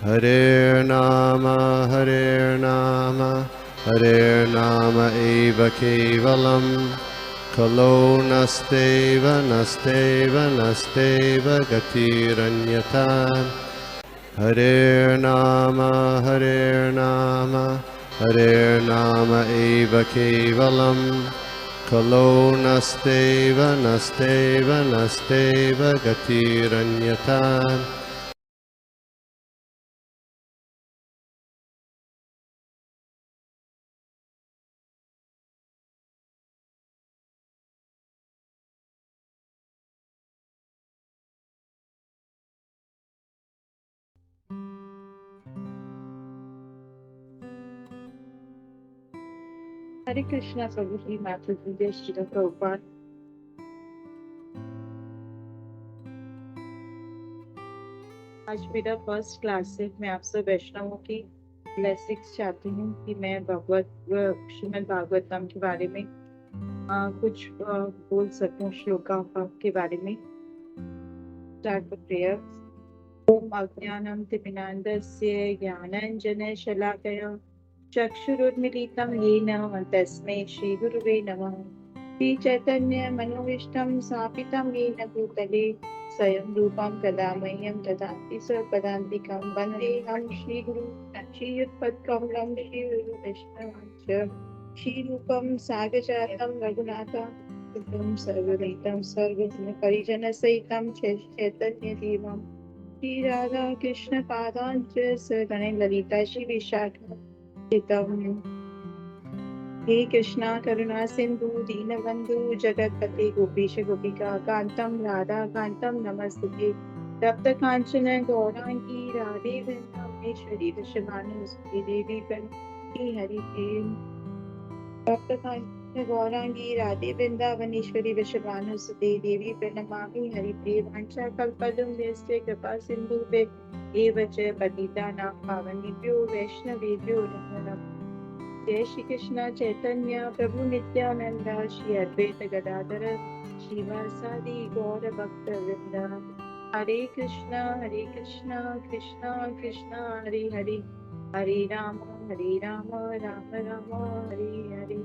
Hare Nama Hare Nama eva kevalam Kalo nasteva gatiranyata Hare Nama eva kevalam Kalo nasteva gatiranyata Hare Krishna Prabhuji, Master Jai Shri Prabhupada. आज मेरा first class है। मैं आपसे वैष्णवों की blessings चाहती हूँ कि मैं श्रीमद् भागवतम के बारे में कुछ बोल सकूं, श्लोका के बारे में। Start the prayer. ओम अज्ञानं तिमिरान्धस्य ज्ञानाञ्जनशलाकया चक्षुरुन्मीलितं येन तस्मै श्रीगुरुवे नमः। श्रीचैतन्यमनोभीष्टं स्थापितं येन भूतले स्वयं रूपं कदा मह्यं ददाति स्वपदान्तिकं वन्देऽहं श्रीगुरुं श्रीयुतपत्कमलं श्रीगुरुवैष्णवं श्रीरूपं साग्रजातं रघुनाथं सर्वरीतं सर्वजनपरिजनसहितं चैतन्यदेवं श्रीराधा कृष्णपादां च सगणे ललिता श्रीविशाखान्वितं। हे कृष्णा करुणा सिंधु दीनबंधु जगतपते गोपीश गोपिका कांतम राधा कांतम नमस्ते। तप्त कांचन गौरांगी राधे वृंदावनेश्वरी वृषभानुसुते देवी प्रणमामि हरि प्रेम। तप्त कांचन गौरांगी राधे वृंदावनेश्वरी वृषभानुसुते देवी प्रणमामि हरि प्रेम। वाञ्छा कल्पतरुभ्यश्च कृपा सिन्धुभ्य एव च पतितानां पावनेभ्यो वैष्णवेभ्यो नमो नमः। जय श्री कृष्ण चैतन्य प्रभु नित्यानंद श्री अद्वैत गदाधर श्रीवासादि गौर भक्त वृंद। हरे कृष्णा कृष्णा कृष्णा हरे हरे, हरे राम राम राम हरे हरे।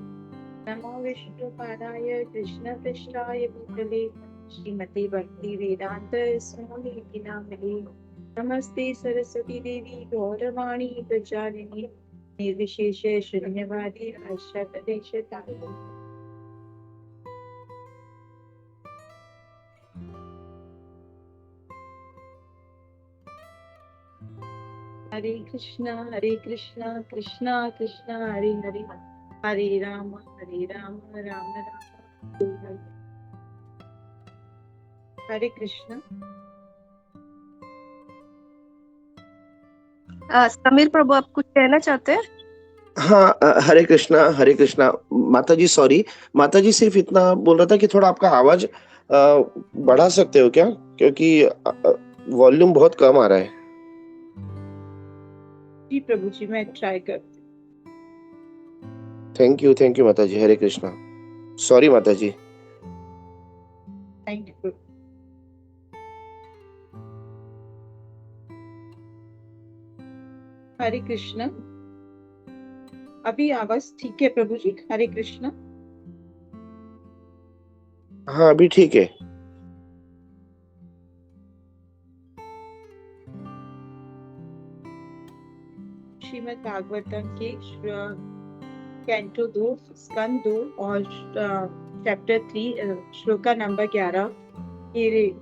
नमो विष्णुपादाय कृष्ण पृष्ठाय भूतले श्रीमते भक्ति वेदांत स्वामी नामिने। नमस्ते सरस्वती देवी गौरवाणी प्रचारिणी निर्विशेष शून्यवादी आशादेशतारिणी। हरे कृष्णा कृष्णा कृष्णा हरे हरे, हरे राम राम राम हरे हरे। हरे कृष्णा। समीर प्रभु, आप कुछ कहना चाहते हैं? हाँ, हरे कृष्णा। माता जी सॉरी, माता जी सिर्फ इतना बोल रहा था कि थोड़ा आपका आवाज बढ़ा सकते हो क्या, क्योंकि वॉल्यूम बहुत कम आ रहा है। जी प्रभु जी, मैं ट्राई करती। थैंक यू माता जी। हरे कृष्णा। सॉरी माता जी। Thank you. हरे कृष्णा। अभी आवाज ठीक है प्रभु जी? हरे कृष्णा। हाँ, अभी ठीक है। श्रीमद् भागवतम के कैंटो 2 स्कंद 2 और चैप्टर 3 श्लोका नंबर 11 ये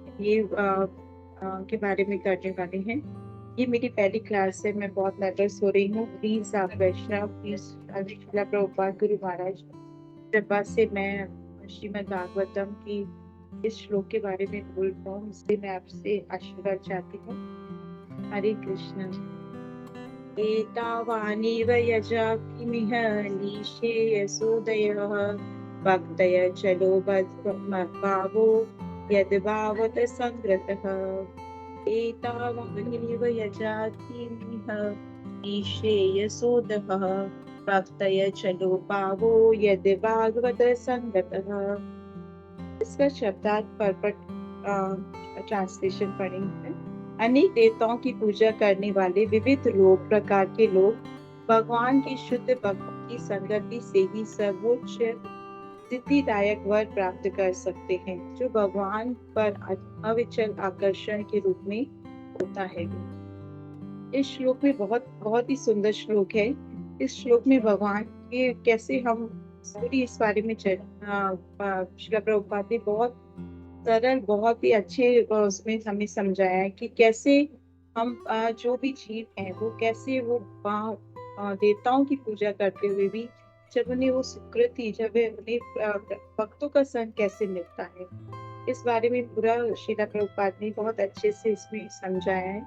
के बारे में करने वाले हैं। ये मेरी पहली क्लास है, मैं बहुत नर्वस हो रही हूँ। प्लीज आप वैष्णव, प्लीज श्रीला प्रभुपाद गुरु महाराज कृपा से मैं श्रीमद् भागवतम की इस श्लोक के बारे में बोल पाऊँ, इसलिए मैं आपसे आशीर्वाद चाहती हूँ। हरे कृष्ण। एतावानीव यजाकिमिह निशेयसोदयः भक्तय चलो भावो यद्भावत संग्रतः। एतावानीव यजाकिमिह निशेयसोदयः भक्तय चलो भावो यद्भागवत संगतः। इसका शब्दार्थ परपट ट्रांसलेशन पढ़ेंगे। अनेक देवताओं की पूजा करने वाले विविध लोग प्रकार के लोग भगवान की शुद्ध भक्ति की संगति से ही सर्वोच्च सिद्धिदायक वर प्राप्त कर सकते हैं, जो भगवान पर अविचल आकर्षण के रूप में होता है। इस श्लोक में बहुत बहुत ही सुंदर श्लोक है। इस श्लोक में भगवान के कैसे हम पूरी इस बारे में श्रील प्रभुपाद ने बहुत सरल बहुत ही अच्छे उसमें हमें समझाया है कि कैसे हम जो भी जीव हैं वो कैसे वो देवताओं की पूजा करते हुए भी जब उन्हें वो सुकृति जब उन्हें भक्तों का संग कैसे मिलता है, इस बारे में पूरा श्रील प्रभुपाद ने बहुत अच्छे से इसमें समझाया है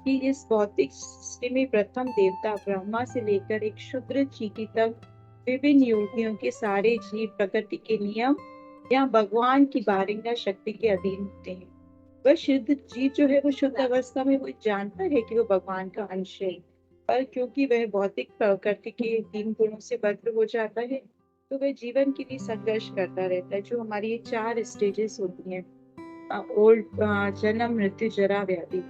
कि इस भौतिक सृष्टि में प्रथम देवता ब्रह्मा से लेकर एक क्षुद्र चींटी तक विभिन्न योगियों के सारे जीव प्रकृति के नियम या भगवान की बारिंगा शक्ति के अधीन होते हैं। वह शुद्ध जीव जो है वो शुद्ध अवस्था में वो जानता है कि वो भगवान का अंश है, पर क्योंकि वह भौतिक प्रकृति के 3 गुणों से बद्ध हो जाता है तो वह जीवन के लिए संघर्ष करता रहता है। जो हमारी ये 4 स्टेजेस होती हैं, जन्म मृत्यु जरा व्याधि,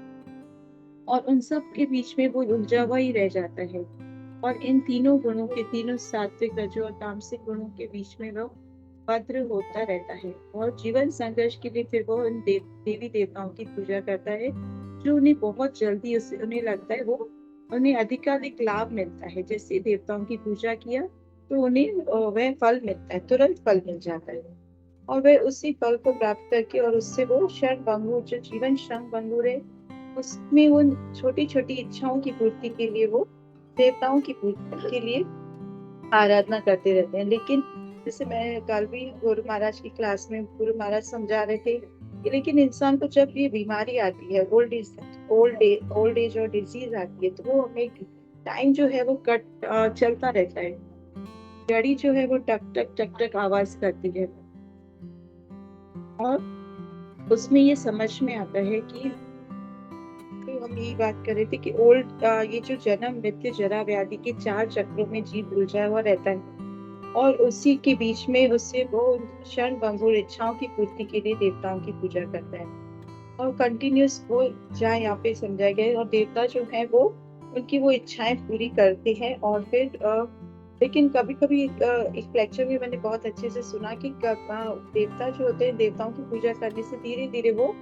और उन सब के बीच में वो उलझा हुआ ही रह जाता है। और इन तीनों गुणों के तीनों सात्विक रजो और तामसिक गुणों के बीच में वो भद्र होता रहता है और जीवन संघर्ष के लिए फिर वो उन देवी देवताओं की पूजा करता है, जो उन्हें बहुत जल्दी उन्हें लगता है वो उन्हें अधिकाधिक लाभ मिलता है। जैसे देवताओं की पूजा किया तो उन्हें वह फल मिलता है, तुरंत फल मिल जाता है और वह उसी फल को प्राप्त करके और उससे वो क्षण भंगुर जो जीवन क्षण भंगुर है उसमें वो छोटी छोटी इच्छाओं की पूर्ति के लिए वो देवताओं की पूर्ति के लिए आराधना करते रहते हैं। लेकिन जैसे मैं कल भी गुरु महाराज की क्लास में गुरु महाराज समझा रहे थे कि लेकिन इंसान को जब ये बीमारी आती है ओल्ड एज और डिजीज आती है तो वो हमें टाइम जो है वो चलता रहता है, घड़ी जो है वो टक टक टक टक आवाज करती है और उसमें ये समझ में आता है कि तो हम यही बात कर रहे थे कि ये जो जन्म मृत्यु जरा व्याधि के 4 चक्रों में जीव उलझा हुआ रहता है और उसी के बीच में उससे वो क्षण भंगुर इच्छाओं की पूर्ति के लिए देवताओं की पूजा करता है और कंटिन्यूस वो जहाँ यहाँ पे समझाया गया और देवता जो है वो उनकी वो इच्छाएं पूरी करते हैं और फिर लेकिन कभी कभी एक लेक्चर में मैंने बहुत अच्छे से सुना कि देवता जो होते हैं देवताओं की पूजा करने से धीरे धीरे वो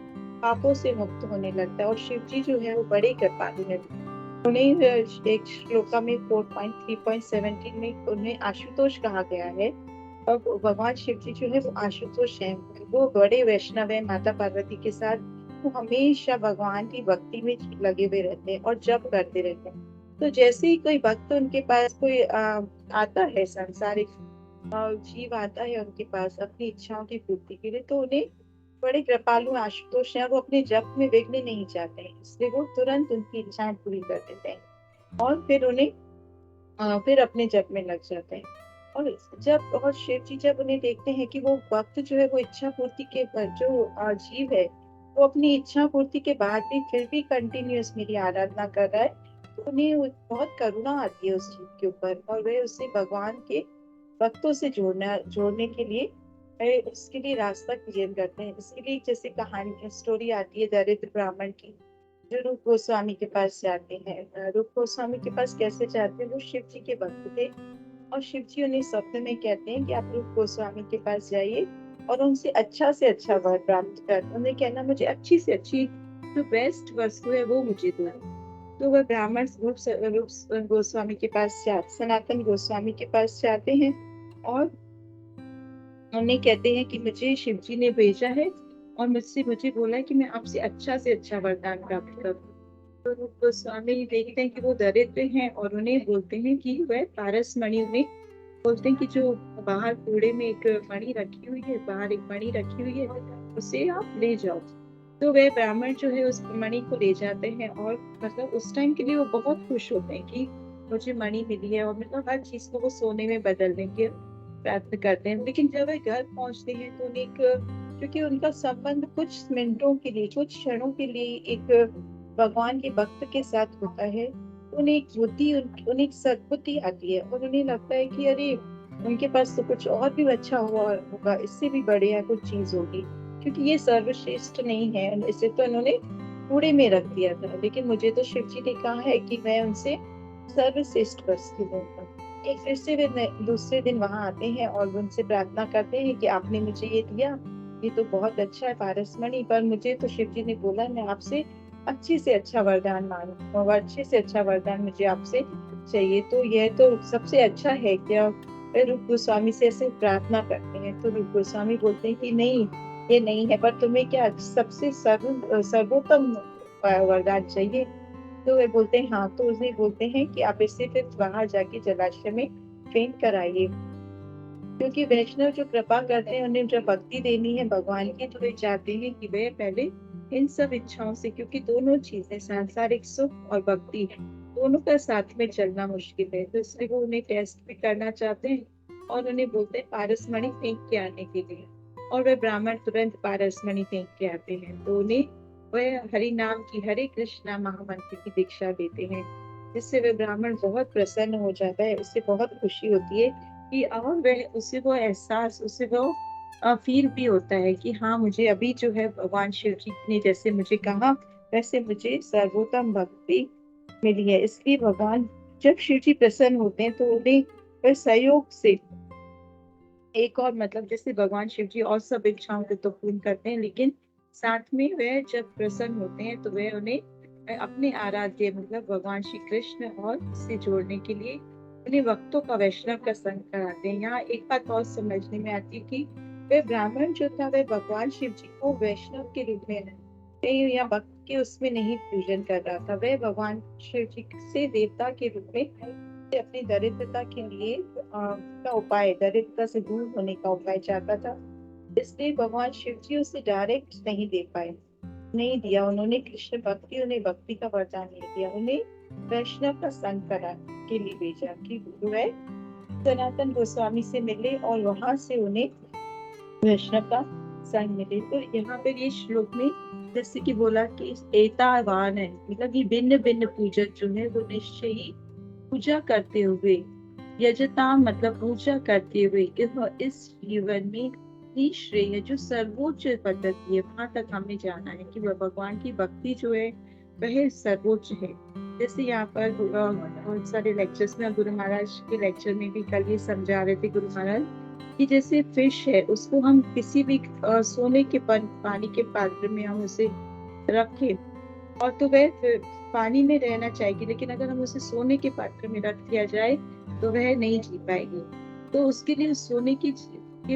पापों से मुक्त होने लगता है और शिव जी जो है वो बड़े कृपालु हैं। उन्हें एक श्लोका में 4.3.17 में उन्हें आशुतोष कहा गया है और भगवान शिव जी जो है वो आशुतोष हैं, वो बड़े वैष्णव है। माता पार्वती के साथ वो हमेशा भगवान की भक्ति में लगे हुए रहते हैं और जप करते रहते हैं। तो जैसे ही कोई भक्त उनके पास कोई आता है, सांसारिक जीव आता है उनके पास अपनी इच्छाओं की पूर्ति के लिए, तो उन्हें बड़े कृपालु आशुतोष हैं, वो अपने जप में विघ्न नहीं चाहते हैं, इसलिए वो तुरंत उनकी इच्छाएं पूरी कर देते हैं और फिर उन्हें फिर अपने जप में लग जाते हैं। और शिव जी जब उन्हें देखते हैं कि वो भक्त जो है वो इच्छा पूर्ति के जो जीव है वो अपनी इच्छा पूर्ति के बाद भी फिर भी कंटिन्यूअस मेरी आराधना कर रहा है, तो उन्हें बहुत करुणा आती है उस जीव के ऊपर और वे उससे भगवान के भक्तों से जोड़ने के लिए इसके लिए रास्ता क्लियर करते हैं। इसके लिए जैसे कहानी स्टोरी आती है दरिद्र ब्राह्मण की, जो रूप गोस्वामी के पास जाते हैं। रूप गोस्वामी के पास कैसे जाते हैं? वो शिव जी के भक्त थे और शिव जी उन्हें स्वप्न में कहते हैं कि आप रूप गोस्वामी के पास जाइए और उनसे अच्छा से अच्छा वर प्राप्त कर, उन्हें कहना मुझे अच्छी से अच्छी जो बेस्ट वस्तु है वो मुझे दो। तो वह ब्राह्मण रूप गोस्वामी के पास सनातन गोस्वामी के पास जाते हैं और उन्हें कहते हैं कि मुझे शिव जी ने भेजा है और मुझे बोला है कि मैं आपसे अच्छा से अच्छा वरदान प्राप्त करूं। तो रूप गोस्वामी देखते हैं कि वो दरिद्र हैं और उन्हें बोलते हैं कि वह पारस मणि, उन्हें बोलते हैं कि जो बाहर कूड़े में एक मणि रखी हुई है, बाहर एक मणि रखी हुई है, उसे आप ले जाओ। तो वह ब्राह्मण जो है उस मणि को ले जाते हैं और मतलब उस टाइम के लिए वो बहुत खुश होते हैं कि मुझे मणि मिली है और मतलब हर चीज को वो सोने में बदलने के प्रयत्न करते हैं। लेकिन जब वे घर पहुंचते हैं तो उन्हें क्योंकि उनका संबंध कुछ मिनटों के लिए, कुछ क्षणों के लिए एक भगवान के भक्त के साथ होता है, तो उन्हें एक सद्बुद्धि आती है और उन्हें लगता है कि अरे उनके पास तो कुछ और भी अच्छा होगा, इससे भी बढ़िया कुछ चीज होगी, क्योंकि ये सर्वश्रेष्ठ नहीं है। इससे तो उन्होंने कूड़े में रख दिया था, लेकिन मुझे तो शिव जी ने कहा है कि मैं उनसे सर्वश्रेष्ठ वस्तु दूंगा। एक फिर से वे दूसरे दिन वहां आते हैं और उनसे प्रार्थना करते हैं कि आपने मुझे ये दिया, ये तो बहुत अच्छा है पारसमणि, पर मुझे तो शिव जी ने बोला मैं आपसे अच्छे से अच्छा वरदान मांगू और अच्छे से अच्छा वरदान मुझे आपसे चाहिए, तो यह तो सबसे अच्छा है क्या? फिर रूप गोस्वामी से ऐसे प्रार्थना करते हैं तो रूप गोस्वामी बोलते हैं कि नहीं, ये नहीं है, पर तुम्हें क्या सबसे सर्वोत्तम वरदान चाहिए? तो वे बोलते हैं हाँ, तो उसे बोलते हैं कि आप इससे फिर वहां जाके जलाशय में फेंक कर आइए, क्योंकि वैष्णव जो कृपा करते हैं उन्हें जब भक्ति देनी है भगवान की, तो वे चाहते हैं कि वे पहले इन सब इच्छाओं से, क्योंकि दोनों चीजें सांसारिक सुख और भक्ति दोनों का साथ में चलना मुश्किल है, तो इसलिए वो उन्हें टेस्ट भी करना चाहते हैं और उन्हें बोलते हैं पारसमणि फेंक के आने के लिए, और वे ब्राह्मण तुरंत पारसमणि फेंक के आते हैं, तो उन्हें वह हरि नाम की हरे कृष्णा महामंत्र की दीक्षा देते हैं, जिससे वे ब्राह्मण बहुत प्रसन्न हो जाता है, उससे बहुत खुशी होती है कि और वह उसे वो एहसास, उसे वो फील भी होता है कि हाँ, मुझे अभी जो है भगवान शिव जी ने जैसे मुझे कहा वैसे मुझे सर्वोत्तम भक्ति मिली है। इसलिए भगवान जब शिव जी प्रसन्न होते हैं तो उन्हें वह सहयोग से एक और मतलब जैसे भगवान शिव जी और सब इच्छाओं को तो पूर्ण करते हैं, लेकिन साथ में वह जब प्रसन्न होते हैं तो वह उन्हें अपने आराध्य मतलब भगवान श्री कृष्ण और से जोड़ने के लिए उन्हें भक्तों का वैष्णव का संग कराते हैं। यहाँ एक बात बहुत समझने में आती है कि वह ब्राह्मण जो था वह भगवान शिव जी को वैष्णव के रूप में या भक्त के उसमें नहीं पूजन कर रहा था, वह भगवान शिव जी से देवता के रूप में अपनी दरिद्रता के लिए का उपाय, दरिद्रता से दूर होने का उपाय चाहता था, इसलिए भगवान शिव जी उसे डायरेक्ट नहीं दे पाए, नहीं दिया उन्होंने कृष्ण भक्ति, उन्हें भक्ति का वरदान नहीं दिया, उन्हें वैष्णव का संग करा के लिए भेजा कि वह सनातन गोस्वामी से मिले और वहां से उन्हें वैष्णव का संग मिले। तो यहाँ पर ये श्लोक में जैसे कि बोला कि एतावान है, मतलब ये भिन्न भिन्न पूजक जो है वो निश्चय ही पूजा करते हुए, यजता मतलब पूजा करते हुए इस जीवन में ही श्रेय जो सर्वोच्च पद्धति है वहां तक हमें जाना है कि वह भगवान की भक्ति जो है वह सर्वोच्च है। जैसे यहाँ पर बहुत सारे लेक्चर्स में गुरु महाराज के लेक्चर में भी कल ये समझा रहे थे गुरु महाराज कि जैसे फिश है उसको हम किसी भी सोने के पानी के पात्र में हम उसे रखें और तो वह पानी में रहना चाहेगी, लेकिन अगर हम उसे सोने के पात्र में रख दिया जाए तो वह नहीं जी पाएगी। तो उसके लिए सोने की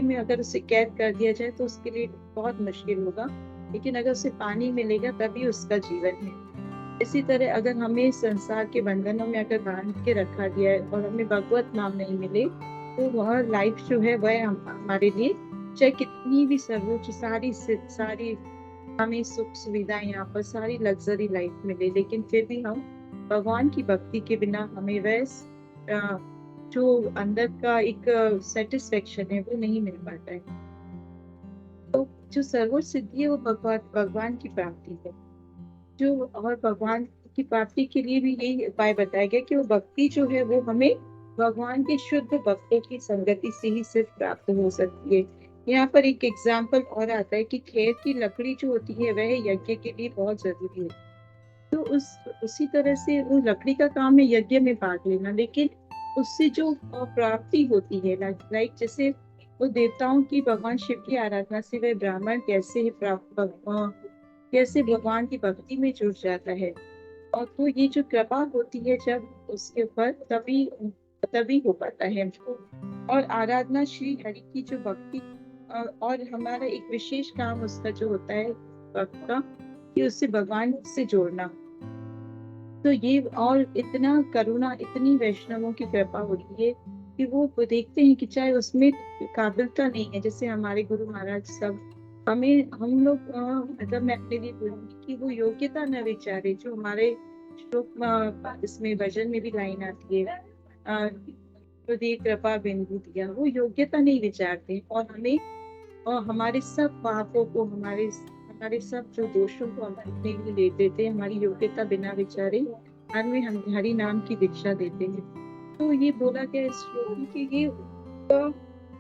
में अगर उसे कैद कर दिया जाए तो उसके लिए बहुत मुश्किल होगा, लेकिन अगर उसे पानी मिलेगा तभी उसका जीवन है। इसी तरह अगर हमें संसार के बंधनों में अगर बांध के रखा गया है और हमें भगवत नाम नहीं मिले तो वह लाइफ जो है वह हमारे लिए चाहे कितनी भी सर्वोच्च सारी हमें सुख सुविधाएं यहाँ पर सारी लग्जरी लाइफ मिले, लेकिन फिर भी हम भगवान की भक्ति के बिना हमें वह जो अंदर का एक सेटिस्फेक्शन है वो नहीं मिल पाता है। तो जो सर्वोच्च सिद्धि है वो भगवान की प्राप्ति है, जो और भगवान की प्राप्ति के लिए भी यही उपाय बताया गया कि वो भक्ति जो है वो हमें भगवान के शुद्ध भक्तों की संगति से ही सिर्फ प्राप्त हो सकती है। यहाँ पर एक एग्जाम्पल और आता है कि खेत की लकड़ी जो होती है वह यज्ञ के लिए बहुत जरूरी है, तो उसी तरह से वो लकड़ी का काम है यज्ञ में भाग लेना, लेकिन उससे जो प्राप्ति होती है लाइक जैसे वो देवताओं की भगवान शिव की आराधना से वह ब्राह्मण कैसे भगवान की भक्ति में जुड़ जाता है, और तो ये जो कृपा होती है जब उसके ऊपर तभी हो पाता है। और आराधना श्री हरि की जो भक्ति और हमारा एक विशेष काम उसका जो होता है भक्त का कि उससे भगवान से जोड़ना। तो ये और इतना करुणा, इतनी वैष्णवों की कृपा होती है कि वो देखते हैं कि चाहे उसमें काबिलता नहीं है, जैसे हमारे गुरु महाराज सब हम लोग मतलब मैं अपने लिए बोलूंगी कि वो योग्यता न विचारे, जो हमारे श्लोक इसमें भजन में भी लाइन आती है हृदय कृपा बिंदु दिया, वो योग्यता नहीं विचारते और हमें और हमारे सब पापों को हमारे सब जो दोषों को हम अपने लिए ले देते हैं, हमारी योग्यता बिना विचारे हमें हम हरि नाम की दीक्षा देते हैं। तो ये बोला गया इस श्लोक में कि ये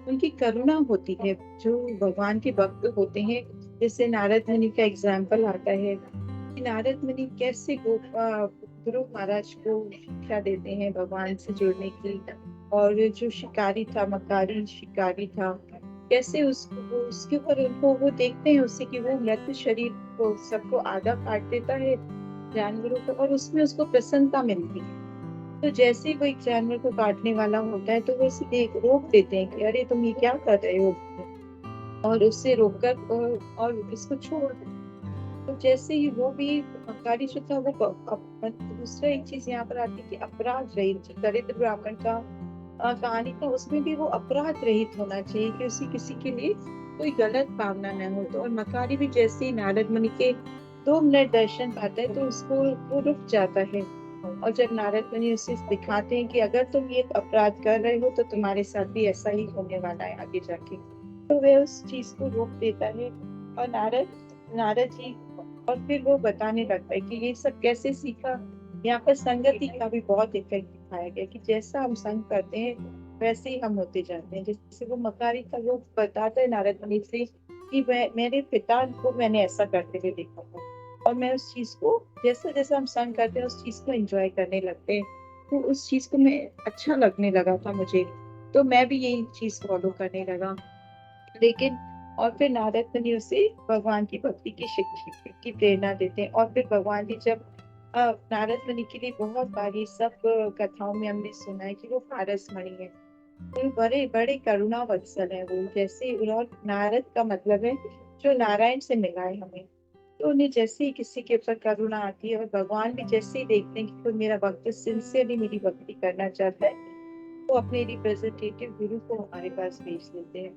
उनकी करुणा होती है जो भगवान के भक्त होते हैं। जैसे नारद मुनि का एग्जाम्पल आता है कि नारद मुनि कैसे गुरु महाराज को शिक्षा देते हैं भगवान से जुड़ने की। और जो शिकारी था, मकारी शिकारी था, कैसे उसके ऊपर उनको वो देखते हैं उससे कि वो मृत शरीर को सबको आधा काट देता है जानवरों को, और उसमें उसको प्रसन्नता मिलती है। तो जैसे ही वो एक जानवर को काटने वाला होता है तो वो उसे रोक देते हैं कि अरे तुम ये क्या कर रहे हो, और उससे रोककर और इसको छोड़ दो। तो जैसे ही वो भी मकारी जो था वो दूसरा एक चीज यहाँ पर आती है कि अपराध रहित, जो दरिद्र ब्राह्मण का कहानी था, उसमें भी वो अपराध रहित होना चाहिए कि उसे किसी के लिए कोई गलत भावना न हो। तो और मकारी भी जैसे ही नारद मुनि के 2 मिनट दर्शन पाता है तो उसको वो रुक जाता है। और जब नारद मुनि उसे दिखाते हैं कि अगर तुम ये अपराध कर रहे हो तो तुम्हारे साथ भी ऐसा ही होने वाला है आगे जाके, तो वह उस चीज को रोक देता है। और नारद जी और फिर वो बताने लगता है कि ये सब कैसे सीखा। यहाँ पर संगति का भी बहुत इफेक्ट दिखाया गया कि जैसा हम संग करते हैं वैसे ही हम होते जाते हैं। जैसे वो मकारी का वो बताता है नारद मुनि से कि मेरे पिता को मैंने ऐसा करते हुए देखा था, और मैं उस चीज को जैसा जैसा हम संग करते हैं उस चीज को एंजॉय करने लगते हैं। तो उस चीज को मैं अच्छा लगने लगा था मुझे, तो मैं भी यही चीज फॉलो करने लगा। लेकिन और फिर नारद मुनि उसे भगवान की भक्ति की शिक्षा की प्रेरणा देते हैं। और फिर भगवान जी जब नारद मुनि के लिए बहुत बार ये सब कथाओं में हमने सुना है कि वो पारस मणि है, तो बड़े बड़े करुणा वत्सल है वो। जैसे और नारद का मतलब है जो नारायण से मिला है हमें, तो उन्हें जैसे ही किसी के ऊपर करुणा आती है और भगवान भी जैसे ही देखते हैं कि कोई मेरा भक्त सिंसियरली मेरी भक्ति करना चाहता है, वो अपने रिप्रेजेंटेटिव गुरु को हमारे पास भेज देते हैं।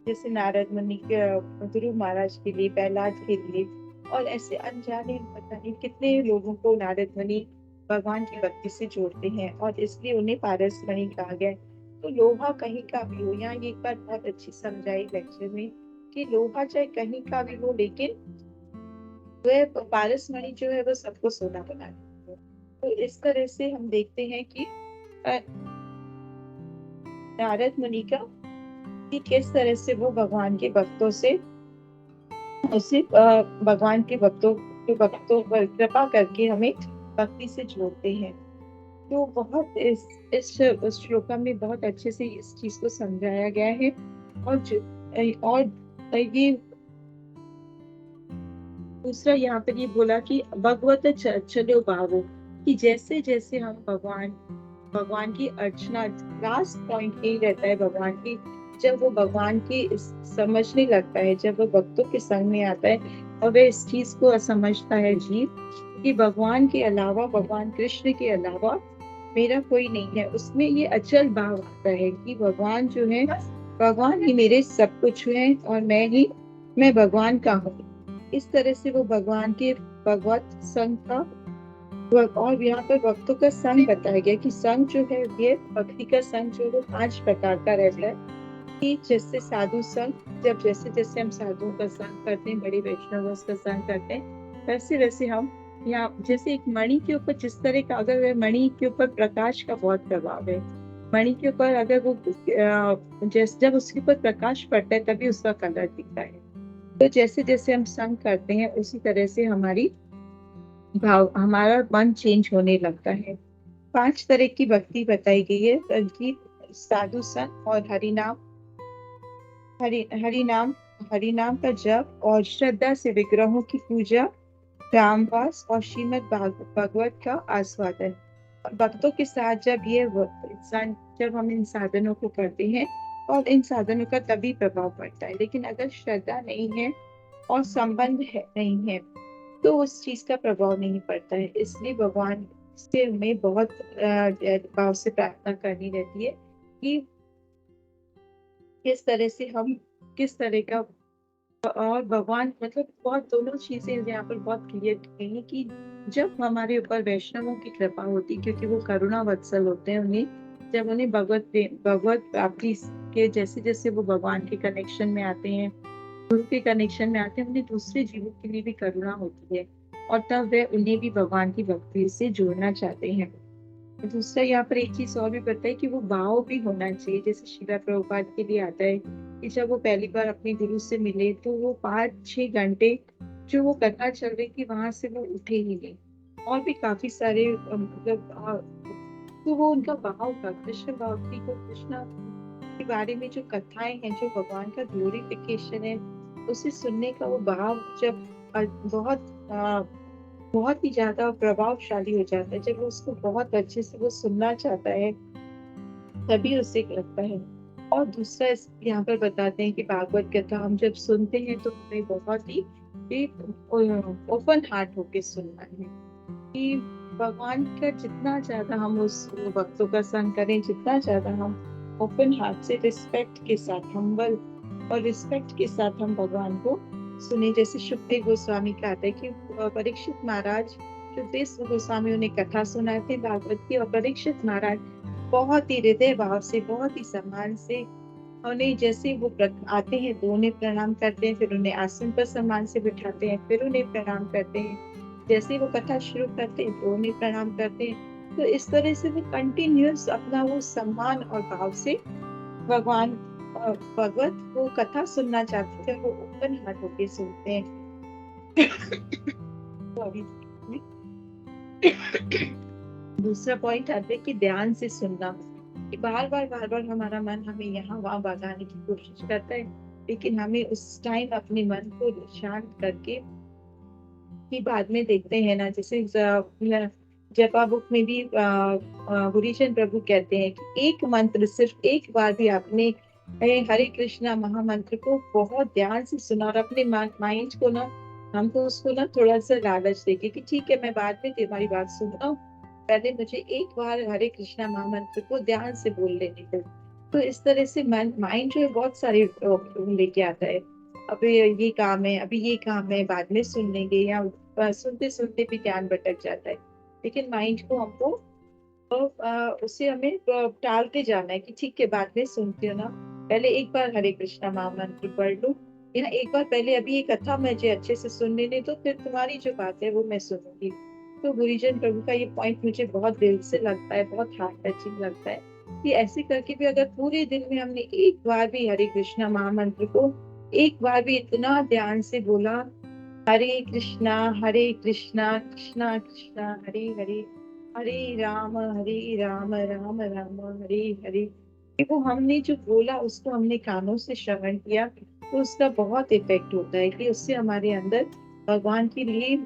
जैसे नारद मुनि के गुरु महाराज के लिए, प्रहलाद के लिए, और ऐसे अनजाने पता नहीं कितने लोगों को नारद मुनि भगवान की भक्ति से जोड़ते हैं, और इसलिए उन्हें पारस मणि कहा गया। तो लोहा कहीं का भी हो, यहाँ ये एक बात बहुत अच्छी समझाई लेक्चर में कि लोहा चाहे कहीं का भी हो, लेकिन वह पारस मणि जो है वो सबको सोना बना देती है। तो इस तरह से हम देखते हैं कि नारद मुनि का कि किस तरह से वो भगवान के भक्तों से उसे भगवान के भक्तों पर कृपा करके हमें भक्ति से जोड़ते हैं। तो बहुत इस श्लोका में बहुत अच्छे से इस चीज को समझाया गया है। और ये दूसरा यहाँ पर ये बोला कि भगवत चलो भावो, कि जैसे जैसे हम भगवान की अर्चना, लास्ट पॉइंट यही रहता है भगवान की, जब वो भगवान की समझने लगता है, जब वो भक्तों के संग में आता है और वह इस चीज को समझता है जीव कि भगवान के अलावा, भगवान कृष्ण के अलावा मेरा कोई नहीं है, उसमें ये अचल भाव आता है कि भगवान जो है, भगवान ही मेरे सब कुछ है और मैं भगवान का हूँ। इस तरह से वो भगवान के भगवत संग का, और यहाँ पर भक्तों का संग बताया गया कि संग जो है, ये भक्ति का संग जो है 5 प्रकार का रहता है। कि जैसे साधु संग, जब जैसे जैसे हम साधुओं का संग करते हैं, बड़े वैष्णवों का संग करते हैं, वैसे वैसे हम यहाँ, जैसे एक मणि के ऊपर जिस तरह का, अगर वह मणि के ऊपर प्रकाश का बहुत प्रभाव है, मणि के ऊपर अगर वो जब उसके ऊपर प्रकाश पड़ता है तभी उसका कलर दिखता है। तो जैसे जैसे हम संग करते हैं उसी तरह से हमारा मन चेंज होने लगता है। 5 तरह की भक्ति बताई गई है, कि साधु संग और हरिनाम का जप, और श्रद्धा से विग्रहों की पूजा, रामवास, और श्रीमद् भागवत का आस्वादन। और भक्तों के साथ जब हम इन साधनों को करते हैं, और इन साधनों का तभी प्रभाव पड़ता है। लेकिन अगर श्रद्धा नहीं है और संबंध नहीं है तो उस चीज का प्रभाव नहीं पड़ता है। इसलिए भगवान से हमें बहुत भाव से प्रार्थना करनी रहती है कि किस तरह का, और भगवान मतलब बहुत दोनों चीजें यहाँ पर बहुत क्लियर की गई कि जब हमारे ऊपर वैष्णवों की कृपा होती, क्योंकि वो करुणा वत्सल होते हैं, जब उन्हें भगवत प्राप्ति के जैसे जैसे वो भगवान के कनेक्शन में आते हैं, गुरु के कनेक्शन में आते हैं, उन्हें दूसरे जीवों के लिए भी करुणा होती है, और तब वे उन्हें भी भगवान की भक्ति से जोड़ना चाहते हैं। दूसरा यहाँ पर एक चीज और भी बताई कि वो भाव भी होना चाहिए। जैसे श्रीला प्रभुपाद के लिए आता है कि जब वो पहली बार अपने गुरु से मिले तो वो 5-6 घंटे जो वो कथा चल रही थी वहां से वो उठे ही नहीं। और भी काफी सारे तो वो उनका भाव था, कृष्ण भक्ति को, कृष्ण के बारे में जो कथाएं हैं, जो भगवान का ग्लोरिफिकेशन है, उसे सुनने का वो भाव जब बहुत ही ज्यादा प्रभावशाली हो जाता है, जब वो उसको बहुत अच्छे से वो सुनना चाहता है, तभी उसे लगता है। और दूसरा यहाँ पर बताते हैं कि भागवत कथा हम जब सुनते हैं तो हमें बहुत ही ओपन हार्ट होके सुनना है कि भगवान का जितना ज्यादा हम उस भक्तों का संग करें, जितना ज्यादा हम ओपन हार्ट से रिस्पेक्ट के साथ, हम्बल और रिस्पेक्ट के साथ हम भगवान को सुने। जैसे सुखदेव गोस्वामी का आता है कि परीक्षित महाराज, सुखदेव गोस्वामी उन्हें कथा सुनाए थे भागवत की, और परीक्षित महाराज बहुत ही हृदय भाव से, बहुत ही सम्मान से उन्हें, जैसे वो आते हैं तो उन्हें प्रणाम करते हैं, फिर उन्हें आसन पर सम्मान से बिठाते हैं, फिर उन्हें प्रणाम करते हैं, जैसे वो कथा शुरू करते हैं तो उन्हें प्रणाम करते हैं। तो इस तरह से वो कंटिन्यूअस अपना वो सम्मान और भाव से भगवान भगवत वो कथा सुनना चाहते थे, वो ओपन हार्ट होके सुनते हैं। Sorry. दूसरा पॉइंट आता है कि ध्यान से सुनना, कि बार बार हमारा मन हमें यहाँ वहाँ भगाने की कोशिश करता है, लेकिन हमें उस टाइम अपने मन को शांत करके ही बाद में देखते हैं ना। जैसे जपा बुक में भी गुरीशन प्रभु कहते हैं कि एक मंत्र, सिर्फ एक बार भी आपने हरे कृष्णा महामंत्र को बहुत ध्यान से सुना और अपने माइंड को ना, हमको उसको ना थोड़ा सा लालच देके कि ठीक है मैं बाद में तुम्हारी बात सुनता हूँ, पहले मुझे एक बार हरे कृष्णा महामंत्र को ध्यान से बोल लेने दो। तो इस तरह से माइंड जो है बहुत सारे लेके आता है, अभी ये काम है, अभी ये काम है, बाद में सुन लेंगे, या सुनते सुनते भी ध्यान भटक जाता है। लेकिन माइंड को हमको उसे हमें टालते जाना है कि ठीक है बाद में सुनती हो ना, पहले एक बार हरे कृष्णा महामंत्र पढ़ लो, या एक बार पहले अभी ये कथा मुझे अच्छे से सुन लेने दो, फिर तुम्हारी जो बात है वो मैं सुनूंगी। तो गुरुजन प्रभु का ये पॉइंट मुझे बहुत दिल से लगता है, बहुत हार्ट टचिंग लगता है कि ऐसे करके भी अगर पूरे दिन में हमने एक बार भी हरे कृष्णा महामंत्र को एक बार भी इतना ध्यान से बोला, हरे कृष्णा कृष्णा कृष्णा हरे हरे, हरे राम राम राम हरे हरे, वो हमने जो बोला उसको हमने कानों से श्रवण किया, तो उसका बहुत इफेक्ट होता है कि उससे हमारे अंदर भगवान के लिए